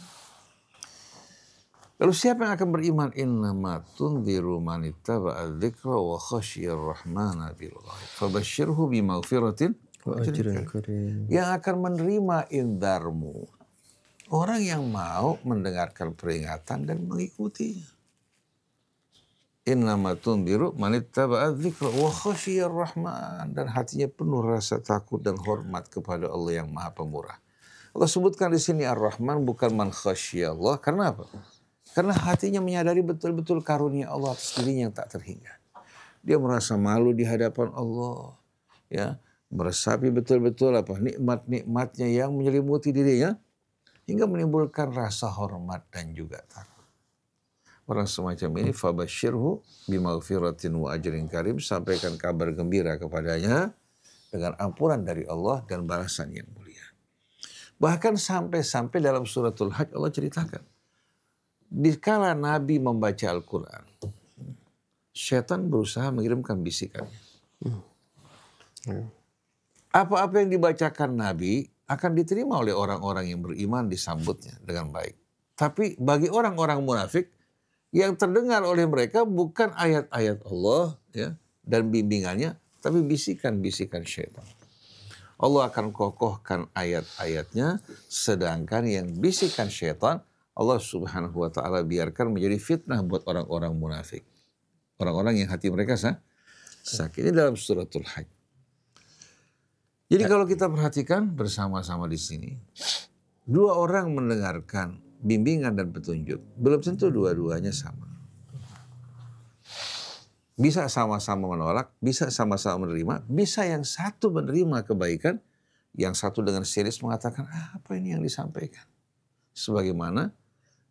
Lalu siapa yang akan beriman? Innama tunziru man ittaba'a dzikra wa khasyiyar rahmana bil ghaib. Fabashshirhu bimaghfiratin yang akan menerima indarmu, orang yang mau mendengarkan peringatan dan mengikutinya. Innama tunziru man ittaba'a dzikra wa khasyiyar rahman, dan hatinya penuh rasa takut dan hormat kepada Allah yang Maha Pemurah. Allah sebutkan di sini Ar-Rahman bukan man khasyiyallah. Karena apa? Karena hatinya menyadari betul-betul karunia Allah atas dirinya yang tak terhingga. Dia merasa malu di hadapan Allah, ya, meresapi betul-betul apa nikmat-nikmatnya yang menyelimuti dirinya hingga menimbulkan rasa hormat dan juga takut. Orang semacam ini fabashshirhu bimaghfiratin wa ajrin karim, sampaikan kabar gembira kepadanya dengan ampunan dari Allah dan balasan yang mulia. Bahkan sampai dalam suratul Hajj Allah ceritakan, dikala Nabi membaca Al-Quran, syaitan berusaha mengirimkan bisikannya. Apa-apa yang dibacakan Nabi akan diterima oleh orang-orang yang beriman, disambutnya dengan baik. Tapi bagi orang-orang munafik, yang terdengar oleh mereka bukan ayat-ayat Allah, ya, dan bimbingannya, tapi bisikan-bisikan syaitan. Allah akan kokohkan ayat-ayatnya, sedangkan yang bisikan syaitan, Allah Subhanahu wa ta'ala biarkan menjadi fitnah buat orang-orang munafik. Orang-orang yang hati mereka sakit. Ini dalam suratul Hajj. Jadi kalau kita perhatikan bersama-sama di sini, dua orang mendengarkan bimbingan dan petunjuk, belum tentu dua-duanya sama. Bisa sama-sama menolak, bisa sama-sama menerima, bisa yang satu menerima kebaikan, yang satu dengan serius mengatakan, apa ini yang disampaikan? Sebagaimana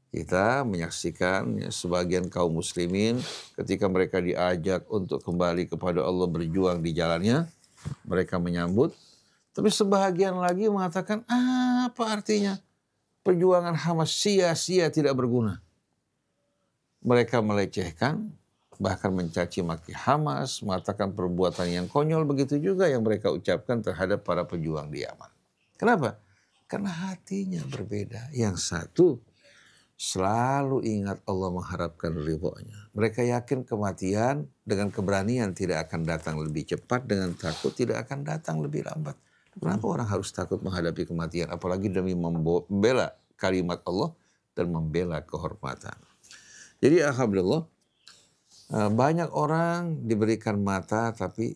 kita menyaksikan, ya, sebagian kaum muslimin ketika mereka diajak untuk kembali kepada Allah, berjuang di jalannya, mereka menyambut. Tapi sebahagian lagi mengatakan, apa artinya? Perjuangan Hamas sia-sia, tidak berguna. Mereka melecehkan, bahkan mencaci maki Hamas, mengatakan perbuatan yang konyol. Begitu juga yang mereka ucapkan terhadap para pejuang di Yaman. Kenapa? Karena hatinya berbeda. Yang satu selalu ingat Allah, mengharapkan ridhonya. Mereka yakin kematian dengan keberanian tidak akan datang lebih cepat, dengan takut tidak akan datang lebih lambat. Kenapa orang harus takut menghadapi kematian? Apalagi demi membela kalimat Allah dan membela kehormatan. Jadi alhamdulillah, banyak orang diberikan mata tapi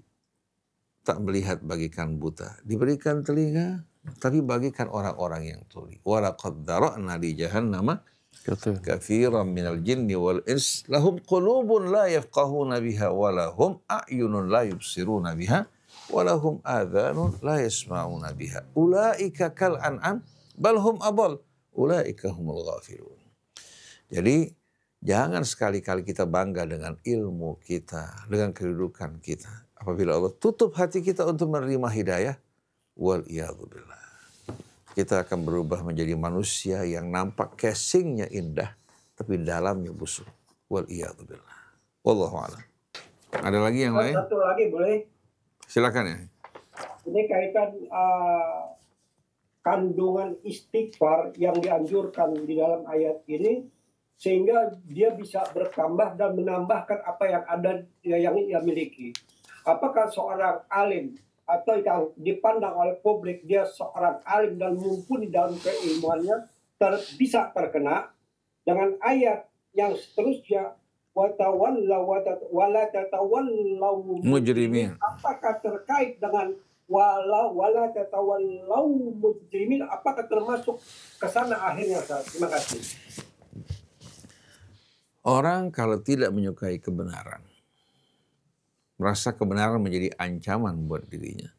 tak melihat bagikan buta. Diberikan telinga tapi bagikan orang-orang yang tuli. Walaqad dara'na li jahannama katsiran minal jinni wal ins lahum qulubun la yafqahuna biha wa lahum a'yunun la yubsiruna biha wa lahum adhanun la yasma'una biha. Ulaika kal an'am bal hum adall. Ulaika humul ghafilun. Jadi jangan sekali-kali kita bangga dengan ilmu kita, dengan kedudukan kita. Apabila Allah tutup hati kita untuk menerima hidayah, wal iyadzubillah, kita akan berubah menjadi manusia yang nampak casingnya indah, tapi dalamnya busuk. Wal iyadzubillah. Wallahu a'lam. Ada lagi yang lain? Satu lagi boleh? Silakan ya. Ini kaitan kandungan istighfar yang dianjurkan di dalam ayat ini, sehingga dia bisa bertambah dan menambahkan apa yang ada yang ia miliki. Apakah seorang alim atau yang dipandang oleh publik dia seorang alim dan mumpuni dalam keilmuannya bisa terkena dengan ayat yang seterusnya wala tatawallau Mujrimin. Apakah terkait dengan wala tatawallau mujrimin, apakah termasuk ke sana akhirnya? Terima kasih. Orang kalau tidak menyukai kebenaran, merasa kebenaran menjadi ancaman buat dirinya,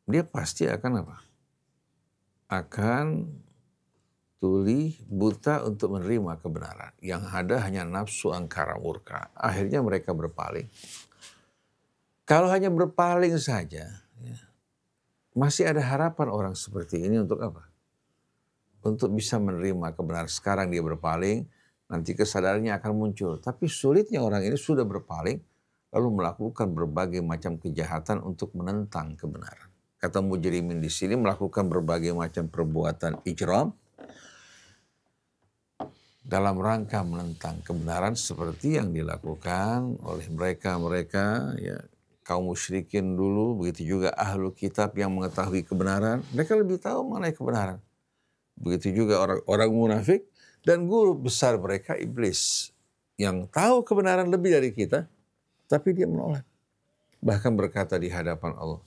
dia pasti akan apa? Akan tuli, buta untuk menerima kebenaran. Yang ada hanya nafsu, angkara, murka. Akhirnya mereka berpaling. Kalau hanya berpaling saja, ya, masih ada harapan orang seperti ini untuk apa? Untuk bisa menerima kebenaran. Sekarang dia berpaling, nanti kesadarannya akan muncul. Tapi sulitnya orang ini sudah berpaling, lalu melakukan berbagai macam kejahatan untuk menentang kebenaran. Kata mujrimin di sini melakukan berbagai macam perbuatan ijram dalam rangka menentang kebenaran, seperti yang dilakukan oleh mereka ya, kaum musyrikin dulu, begitu juga ahlul kitab yang mengetahui kebenaran, mereka lebih tahu mengenai kebenaran. Begitu juga orang-orang munafik dan guru besar mereka iblis yang tahu kebenaran lebih dari kita, tapi dia menolak. Bahkan berkata di hadapan Allah,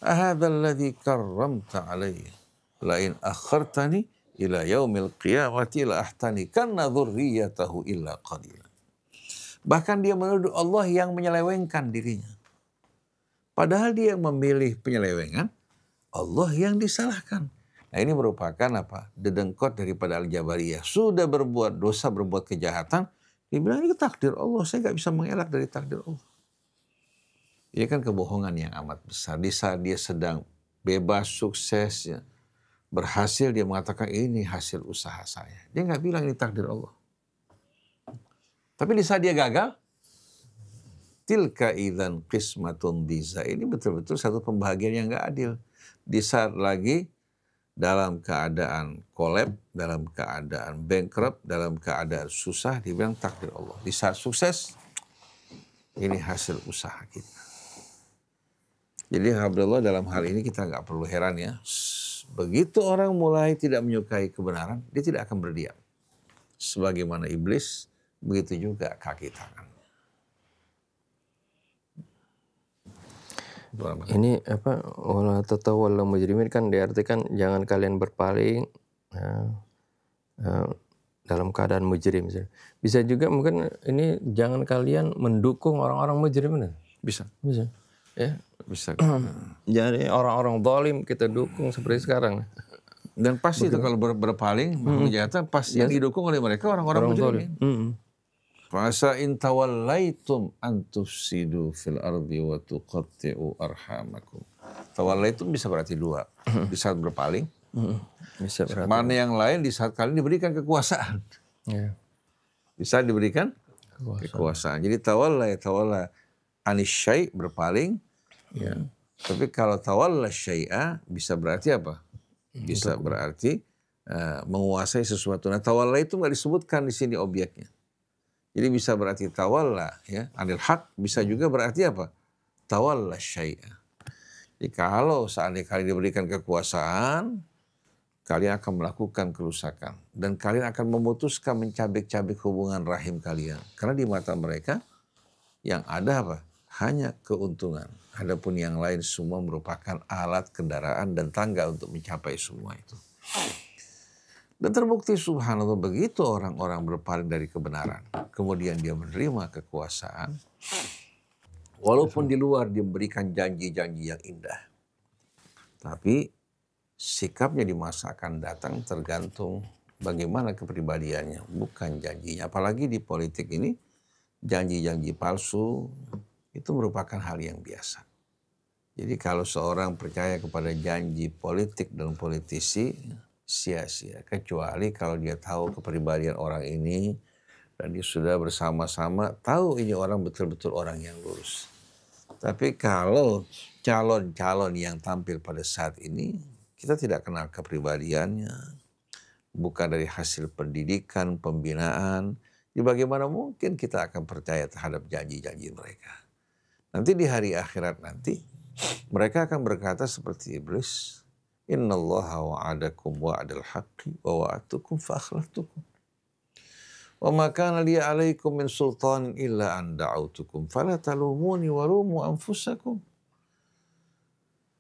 ahadzal ladzi karramta alayya la in akhartani ila yaumil qiyamati la ahtanikanna dzurriyyatahu illa qalila. Bahkan dia menuduh Allah yang menyelewengkan dirinya. Padahal dia yang memilih penyelewengan, Allah yang disalahkan. Nah, ini merupakan apa? Dedengkot daripada Al-Jabariyah. Sudah berbuat dosa, berbuat kejahatan, dia bilang ini takdir Allah, saya nggak bisa mengelak dari takdir Allah. Ini kan kebohongan yang amat besar. Di saat dia sedang bebas, sukses, ya, berhasil, dia mengatakan ini hasil usaha saya. Dia nggak bilang ini takdir Allah. Tapi di saat dia gagal, tilka idzan qismatun diza. Ini betul-betul satu pembahagian yang nggak adil. Di saat lagi dalam keadaan kolab, dalam keadaan bankrupt, dalam keadaan susah, dibilang takdir Allah. Di saat sukses, ini hasil usaha kita. Jadi alhamdulillah dalam hal ini kita nggak perlu heran ya. Begitu orang mulai tidak menyukai kebenaran, dia tidak akan berdiam. Sebagaimana iblis, begitu juga kaki tangan. Ini apa, wala tatawallau mujrimin kan diartikan jangan kalian berpaling dalam keadaan mujrim. Bisa juga mungkin ini jangan kalian mendukung orang-orang mujrim. Bisa. Ya. Bisa. Jadi orang-orang zalim kita dukung seperti sekarang. Dan pasti itu kalau berpaling, kejahatan pasti yang didukung oleh mereka orang-orang mujrimin. Fasa in tawallaitum an tufsidu fil ardi wa tuqatti'u arhamakum. Tawallaitum bisa berarti dua. Di saat berpaling. Bisa berarti. Mana yang lain di saat kalian diberikan kekuasaan. Ya. Di saat diberikan kekuasaan. Jadi tawalla anis syai' berpaling. Ya. Tapi kalau tawalla syai'a bisa berarti apa? Bisa berarti menguasai sesuatu. Nah, tawalla itu nggak disebutkan di sini objeknya. Jadi bisa berarti tawalla ya, anil haq, bisa juga berarti apa? Tawalla syai'a. Jadi kalau seandainya kalian diberikan kekuasaan, kalian akan melakukan kerusakan dan kalian akan memutuskan mencabik-cabik hubungan rahim kalian. Karena di mata mereka yang ada apa? Hanya keuntungan. Adapun yang lain semua merupakan alat kendaraan dan tangga untuk mencapai semua itu. Dan terbukti subhanallah begitu orang-orang berpaling dari kebenaran. Kemudian dia menerima kekuasaan. Walaupun di luar dia memberikan janji-janji yang indah. Tapi sikapnya di masa akan datang tergantung bagaimana kepribadiannya. Bukan janjinya. Apalagi di politik ini janji-janji palsu itu merupakan hal yang biasa. Jadi kalau seorang percaya kepada janji politik dan politisi, sia-sia. Kecuali kalau dia tahu kepribadian orang ini dan dia sudah bersama-sama tahu ini orang betul-betul orang yang lurus. Tapi kalau calon-calon yang tampil pada saat ini, kita tidak kenal kepribadiannya, bukan dari hasil pendidikan, pembinaan. Jadi bagaimana mungkin kita akan percaya terhadap janji-janji mereka. Nanti di hari akhirat nanti, mereka akan berkata seperti iblis, Innallaha wa'adakum wa'adal haqqi wa wa'atukum fa akhlaftukum. Wa ma kana li 'alaikum min sultanin illa an da'autukum fala talumuni wa lumu anfusakum.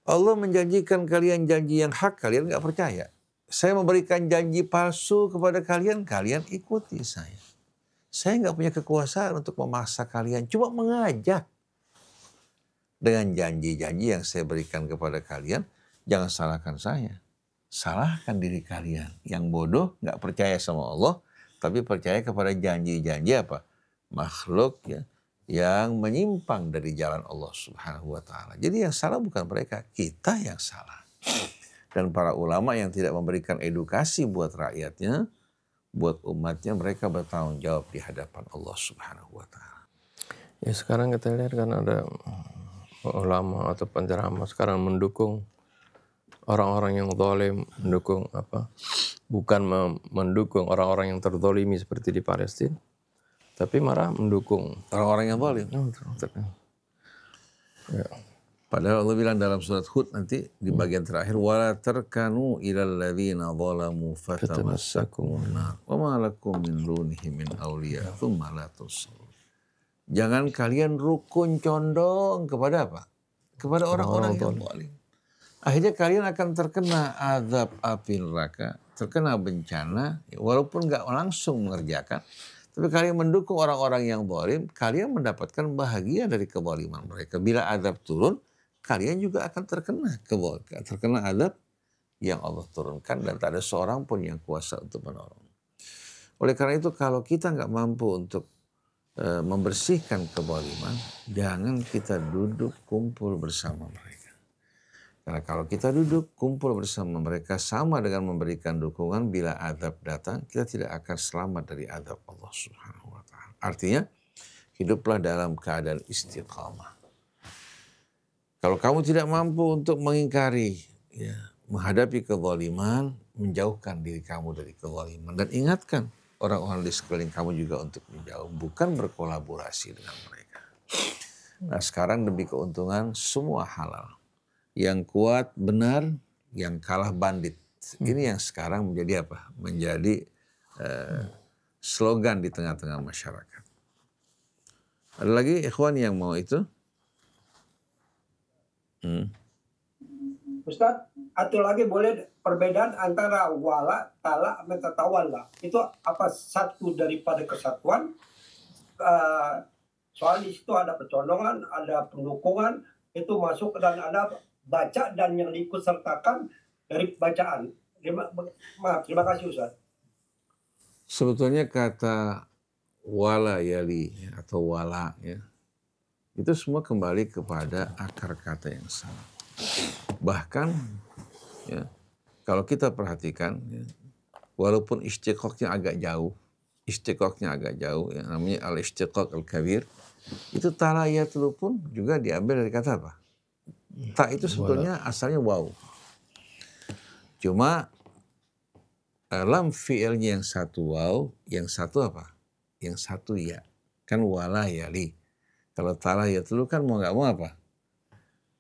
Allah menjanjikan kalian janji yang hak, kalian enggak percaya. Saya memberikan janji palsu kepada kalian, kalian ikuti saya. Saya enggak punya kekuasaan untuk memaksa kalian, cuma mengajak. Dengan janji-janji yang saya berikan kepada kalian, jangan salahkan saya. Salahkan diri kalian. Yang bodoh nggak percaya sama Allah, tapi percaya kepada janji-janji apa? Makhluk ya, yang menyimpang dari jalan Allah Subhanahu wa Ta'ala. Jadi yang salah bukan mereka, kita yang salah. Dan para ulama yang tidak memberikan edukasi buat rakyatnya, buat umatnya, mereka bertanggung jawab di hadapan Allah Subhanahu wa Ta'ala. Ya sekarang kita lihat kan ada ulama atau penceramah sekarang mendukung orang-orang yang zalim, mendukung apa? Bukan mendukung orang-orang yang terzalimi seperti di Palestina, tapi malah mendukung orang-orang yang zalim. Ya. Padahal Allah bilang dalam surat Hud nanti di bagian terakhir, wala tarkanu ilal ladzina zalamu fatamassakumun nar wa ma lakum min dunihim min awliya tsumma la tunsarun. Jangan kalian rukun condong kepada apa? Kepada orang-orang yang zalim. Akhirnya kalian akan terkena azab api neraka, terkena bencana, walaupun nggak langsung mengerjakan. Tapi kalian mendukung orang-orang yang zalim, kalian mendapatkan bahagia dari kezaliman mereka. Bila azab turun, kalian juga akan terkena azab yang Allah turunkan dan tak ada seorang pun yang kuasa untuk menolong. Oleh karena itu kalau kita nggak mampu untuk membersihkan kezaliman, jangan kita duduk kumpul bersama mereka. Karena kalau kita duduk kumpul bersama mereka sama dengan memberikan dukungan, bila azab datang kita tidak akan selamat dari azab Allah Subhanahu wa Ta'ala. Artinya hiduplah dalam keadaan istiqamah. Kalau kamu tidak mampu untuk mengingkari, ya, menghadapi kezaliman, menjauhkan diri kamu dari kezaliman dan ingatkan orang-orang di sekeliling kamu juga untuk menjauh, bukan berkolaborasi dengan mereka. Nah sekarang demi keuntungan semua halal. Yang kuat benar, yang kalah bandit. Ini yang sekarang menjadi apa? Menjadi slogan di tengah-tengah masyarakat. Ada lagi ikhwan yang mau itu? Ustadz, atau lagi boleh perbedaan antara wala, tala, sama tawalla. Itu apa satu daripada kesatuan? Soal di situ ada percondongan, ada pendukungan, itu masuk dan ada baca dan yang diikut sertakan dari bacaan. Terima kasih Ustaz. Sebetulnya kata wala yali atau wala ya, itu semua kembali kepada akar kata yang sama. Bahkan ya, kalau kita perhatikan ya, walaupun istiqaqnya agak jauh ya, namanya al-istiqaq al-kabir, itu talayatul pun juga diambil dari kata apa? Ta itu sebetulnya asalnya waw. Cuma lam fi'ilnya yang satu waw, yang satu apa? Yang satu ya. Kan wala yali. Kalau tala yatlu kan mau nggak mau apa?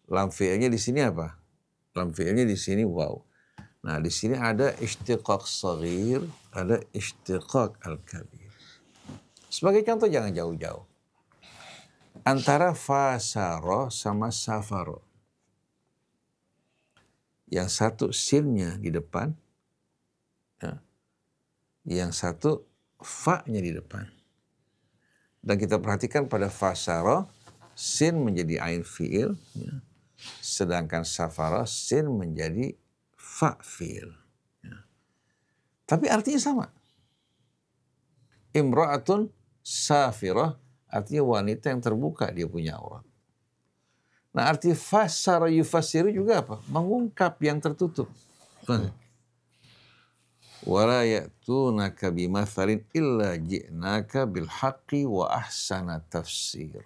Lam fi'ilnya di sini apa? Lam fi'ilnya di sini waw. Nah, di sini ada istiqaq saghir, ada istiqaq al-kabir. Sebagai contoh jangan jauh-jauh. Antara fasaro sama safaro. Yang satu sinnya di depan, ya. Yang satu fa-nya di depan. Dan kita perhatikan pada fasaro, sin menjadi ain fi'il, ya. Sedangkan safaro, sin menjadi fa fi'il. Ya. Tapi artinya sama. Imra'atun safirah, artinya wanita yang terbuka dia punya aurat. Nah, arti fassara yufassiru juga apa? Mengungkap yang tertutup. Wala ya'tunaka bimathalin illa ji'naka bil haqqi wa ahsana tafsira.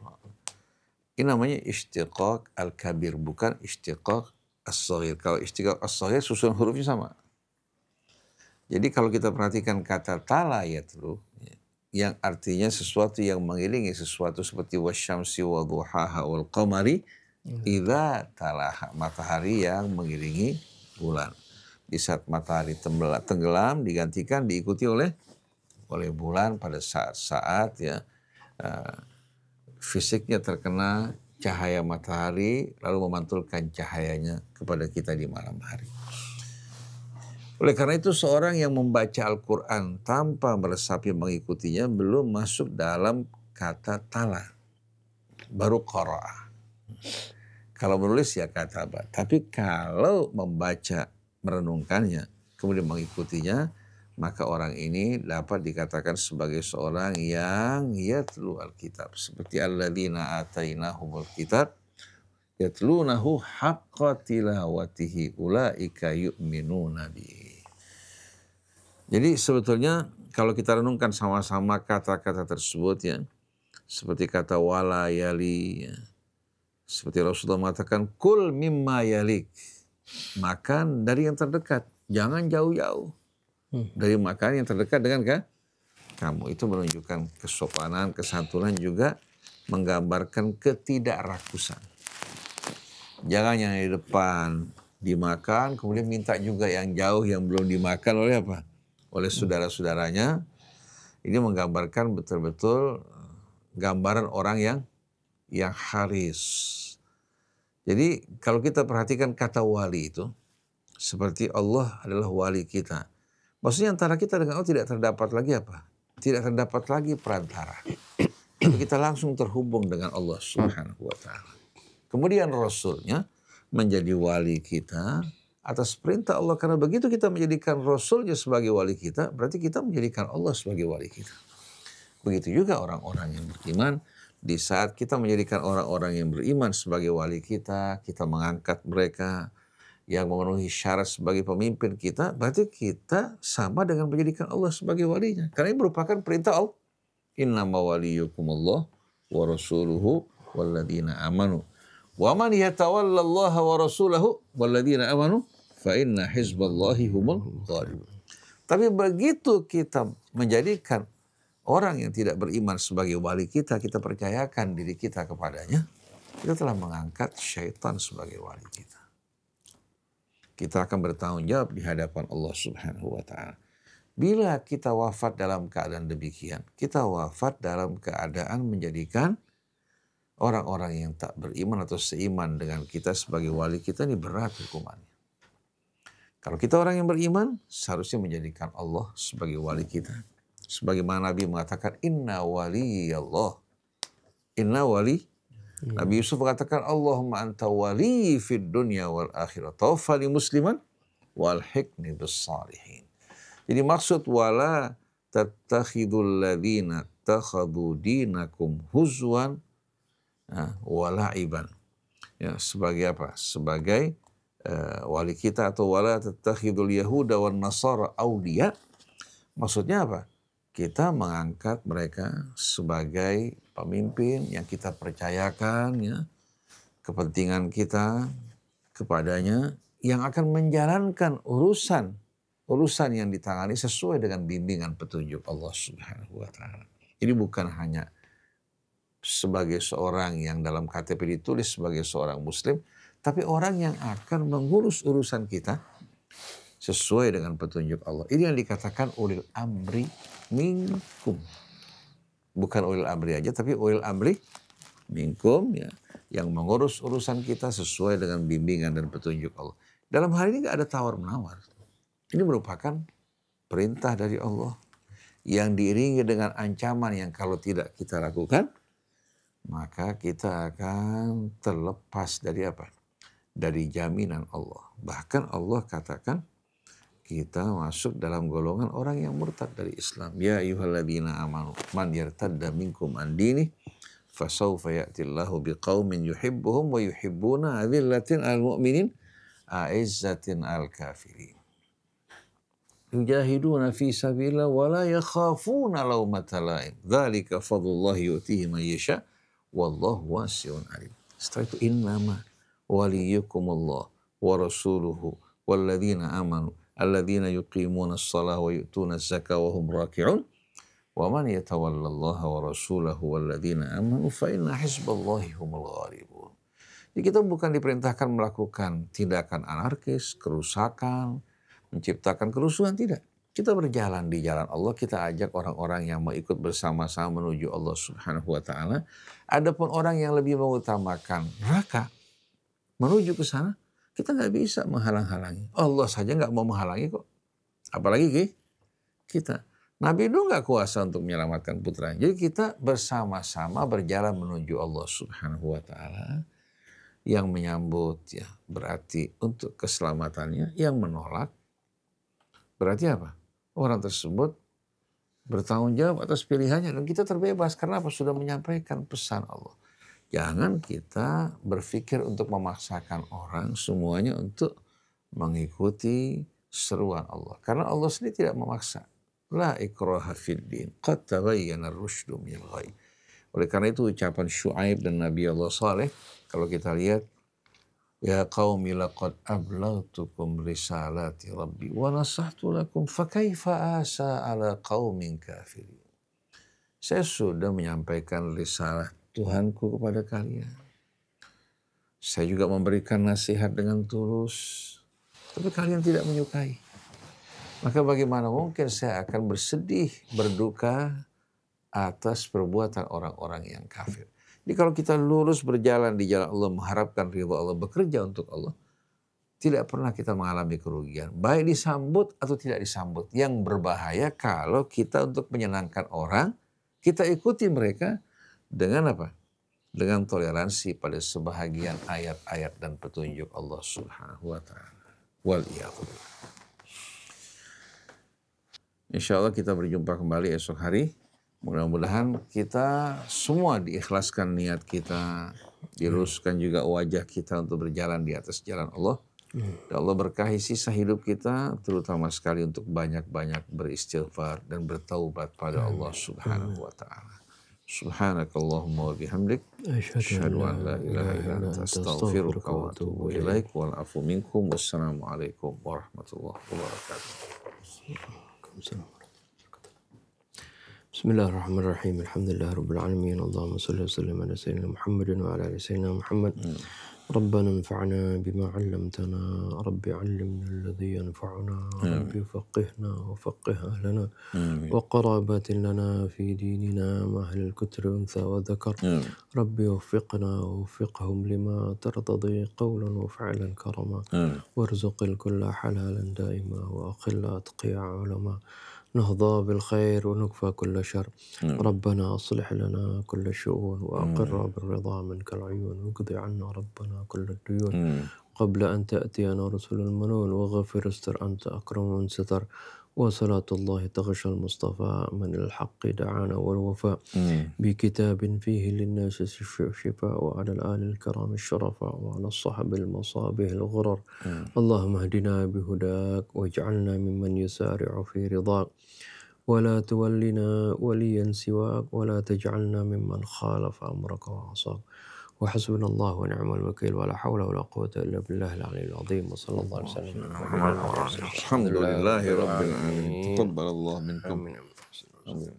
Ini namanya istiqaq al-kabir, bukan istiqaq as-saghir. Kalau istiqaq as-saghir susunan hurufnya sama. Jadi kalau kita perhatikan kata tala yatlu, yang artinya sesuatu yang mengiringi sesuatu seperti wasyamsi wa duhaha wal qamari idza talaha, matahari yang mengiringi bulan. Di saat matahari tenggelam digantikan diikuti oleh bulan pada saat-saat ya fisiknya terkena cahaya matahari lalu memantulkan cahayanya kepada kita di malam hari. Oleh karena itu seorang yang membaca Al-Quran tanpa meresapi mengikutinya belum masuk dalam kata tala. Baru qara'a. Kalau menulis ya kataba. Tapi kalau membaca, merenungkannya, kemudian mengikutinya, maka orang ini dapat dikatakan sebagai seorang yang yatlu al-kitab. Seperti alladzina atainahumul kitab, yatlunahu haqqa tilawatihi ulaika yu'minuna bihi. Jadi sebetulnya kalau kita renungkan sama-sama kata-kata tersebut ya, seperti kata wala yali, ya. Seperti Rasulullah mengatakan, kul mimma yalik. Makan dari yang terdekat. Jangan jauh-jauh. Dari makan yang terdekat dengan kamu. Itu menunjukkan kesopanan, kesantunan juga menggambarkan ketidakrakusan. Jangan yang di depan dimakan, kemudian minta juga yang jauh yang belum dimakan oleh apa? Oleh saudara-saudaranya. Ini menggambarkan betul-betul gambaran orang yang haris. Jadi kalau kita perhatikan kata wali itu, seperti Allah adalah wali kita. Maksudnya antara kita dengan Allah tidak terdapat lagi apa? Tidak terdapat lagi perantara. Kita langsung terhubung dengan Allah Subhanahu wa ta'ala. Kemudian Rasulnya menjadi wali kita atas perintah Allah. Karena begitu kita menjadikan Rasulnya sebagai wali kita, berarti kita menjadikan Allah sebagai wali kita. Begitu juga orang-orang yang beriman. Di saat kita menjadikan orang-orang yang beriman sebagai wali kita mengangkat mereka yang memenuhi syarat sebagai pemimpin kita, berarti kita sama dengan menjadikan Allah sebagai walinya. Karena ini merupakan perintah Allah. Innama waliyukumullah wa rasuluhu walladzina amanu. Wa man yatawallallaha wa rasulahu walladzina amanu fa inna hizballahi humul ghalibun. Tapi begitu kita menjadikan orang yang tidak beriman sebagai wali kita, kita percayakan diri kita kepadanya, kita telah mengangkat syaitan sebagai wali kita. Kita akan bertanggung jawab di hadapan Allah Subhanahu wa ta'ala. Bila kita wafat dalam keadaan demikian, kita wafat dalam keadaan menjadikan orang-orang yang tak beriman atau seiman dengan kita sebagai wali kita, ini berat hukumannya. Kalau kita orang yang beriman, seharusnya menjadikan Allah sebagai wali kita. Sebagaimana Nabi mengatakan, inna waliyallah. Inna wali. Nabi Yusuf mengatakan, Allahumma anta wali fid dunya wal akhirat. Tawaffani musliman wal hikni bis salihin. Jadi maksud wala tattakhidul ladhina takhadu dinakum huzwan wala'iban. Ya, sebagai apa? Sebagai wali kita, atau wala tattakhidul yahuda wan nasara awliya. Maksudnya apa? Kita mengangkat mereka sebagai pemimpin yang kita percayakan ya, kepentingan kita kepadanya, yang akan menjalankan urusan urusan yang ditangani sesuai dengan bimbingan petunjuk Allah Subhanahu wa taala. Jadi bukan hanya sebagai seorang yang dalam KTP ditulis sebagai seorang muslim, tapi orang yang akan mengurus urusan kita sesuai dengan petunjuk Allah. Ini yang dikatakan ulil amri minkum. Bukan ulil amri aja, tapi ulil amri minkum, ya, yang mengurus urusan kita sesuai dengan bimbingan dan petunjuk Allah. Dalam hal ini nggak ada tawar-menawar. Ini merupakan perintah dari Allah yang diiringi dengan ancaman yang kalau tidak kita lakukan, maka kita akan terlepas dari apa? Dari jaminan Allah. Bahkan Allah katakan kita masuk dalam golongan orang yang murtad dari Islam. Ya ayyuhalladzina amanu man yartadda minkum an dini fasawfa ya'tillahu biqaumin yuhibbuhum wa yuhibbuna adillatin al mu'minin a'izzatin al kafirin. Yujahiduna fi sabilillah wa la yakhafuna lawmata laim. Dzalika fadlullahi yu'tihi man yasha wallahu wasi'un alim. Setelah itu innama waliyukumullah wa rasuluhu walladzina amanu alladzina yuqimuna as-salah wa yu'tuna az-zakah wa hum raki'un wa man yatawallallaha wa rasulahu walladzina amanu fa inna hizballahi humul ghalibun. Jadi kita bukan diperintahkan melakukan tindakan anarkis, kerusakan, menciptakan kerusuhan, tidak. Kita berjalan di jalan Allah, kita ajak orang-orang yang mau ikut bersama-sama menuju Allah Subhanahu wa taala. Adapun orang yang lebih mengutamakan neraka menuju ke sana, kita nggak bisa menghalang-halangi. Allah saja nggak mau menghalangi kok. Apalagi kita. Nabi Nuh nggak kuasa untuk menyelamatkan putranya. Jadi kita bersama-sama berjalan menuju Allah Subhanahu wa taala. Yang menyambut ya berarti untuk keselamatannya, yang menolak berarti apa? Orang tersebut bertanggung jawab atas pilihannya dan kita terbebas karena apa? Sudah menyampaikan pesan Allah. Jangan kita berpikir untuk memaksakan orang semuanya untuk mengikuti seruan Allah. Karena Allah sendiri tidak memaksa. La ikraha fid din, qad tabayyana ar-rusydu minal ghayy. Oleh karena itu ucapan Syuaib dan Nabi Allah Saleh, kalau kita lihat, ya qaumi laqad ablagtukum risalati rabbi wa nasahtu lakum fakaifa asa ala qaumin kafirin. Saya sudah menyampaikan risalah Tuhanku kepada kalian. Saya juga memberikan nasihat dengan tulus, tapi kalian tidak menyukai. Maka bagaimana mungkin saya akan bersedih, berduka atas perbuatan orang-orang yang kafir. Jadi kalau kita lurus berjalan di jalan Allah, mengharapkan ridha Allah, bekerja untuk Allah, tidak pernah kita mengalami kerugian. Baik disambut atau tidak disambut. Yang berbahaya kalau kita untuk menyenangkan orang, kita ikuti mereka dengan apa? Dengan toleransi pada sebahagian ayat-ayat dan petunjuk Allah Subhanahu wa taala. Waliyahullah. Insyaallah kita berjumpa kembali esok hari. Mudah-mudahan kita semua diikhlaskan niat kita, diluruskan juga wajah kita untuk berjalan di atas jalan Allah. Dan Allah berkahi sisa hidup kita, terutama sekali untuk banyak-banyak beristighfar dan bertaubat pada Allah Subhanahu wa taala. Subhanakallahumma wa bihamdik, asyhadu an la ilaha illa anta, astaghfiruka wa atubu ilaik, wal afu minkum, wassalamu alaikum warahmatullahi wabarakatuh. Bismillahirrahmanirrahim. Alhamdulillah rabbil alamin. Allahumma shalli wa sallim ala sayyidina Muhammadin wa ala ali sayyidina Muhammad. ربنا انفعنا بما علمتنا ربي علمنا الذي ينفعنا ربي فقهنا وفقه أهلنا وقرابات لنا في ديننا مع أهل الكتر أنثى وذكر ربي وفقنا ووفقهم لما ترتضي قولا وفعلا كرما وارزق الكل حلالا دائما وأقل أتقياء علما نهضى بالخير ونكفى كل شر ربنا أصلح لنا كل شؤون وأقر بالرضا منك العيون واقض عنا ربنا كل الديون قبل أن تأتينا رسل المنون وغفر استر أنت أكرم من ستر وصلاة الله تغشى المصطفى من الحق دعانا والوفاء بكتاب فيه للناس شفاء وعلى الآل الكرام الشرفاء وعلى الصحب المصابه الغرر اللهم اهدنا بهداك واجعلنا ممن يسارع في رضاك ولا تولنا وليا سواك ولا تجعلنا ممن خالف أمرك وعصاك وحسبنا الله ونعم الوكيل ولا حول ولا قوة إلا بالله العلي العظيم وصلى الله عليه وسلم. الحمد لله رب العالمين. تقبل الله منكم. آمين.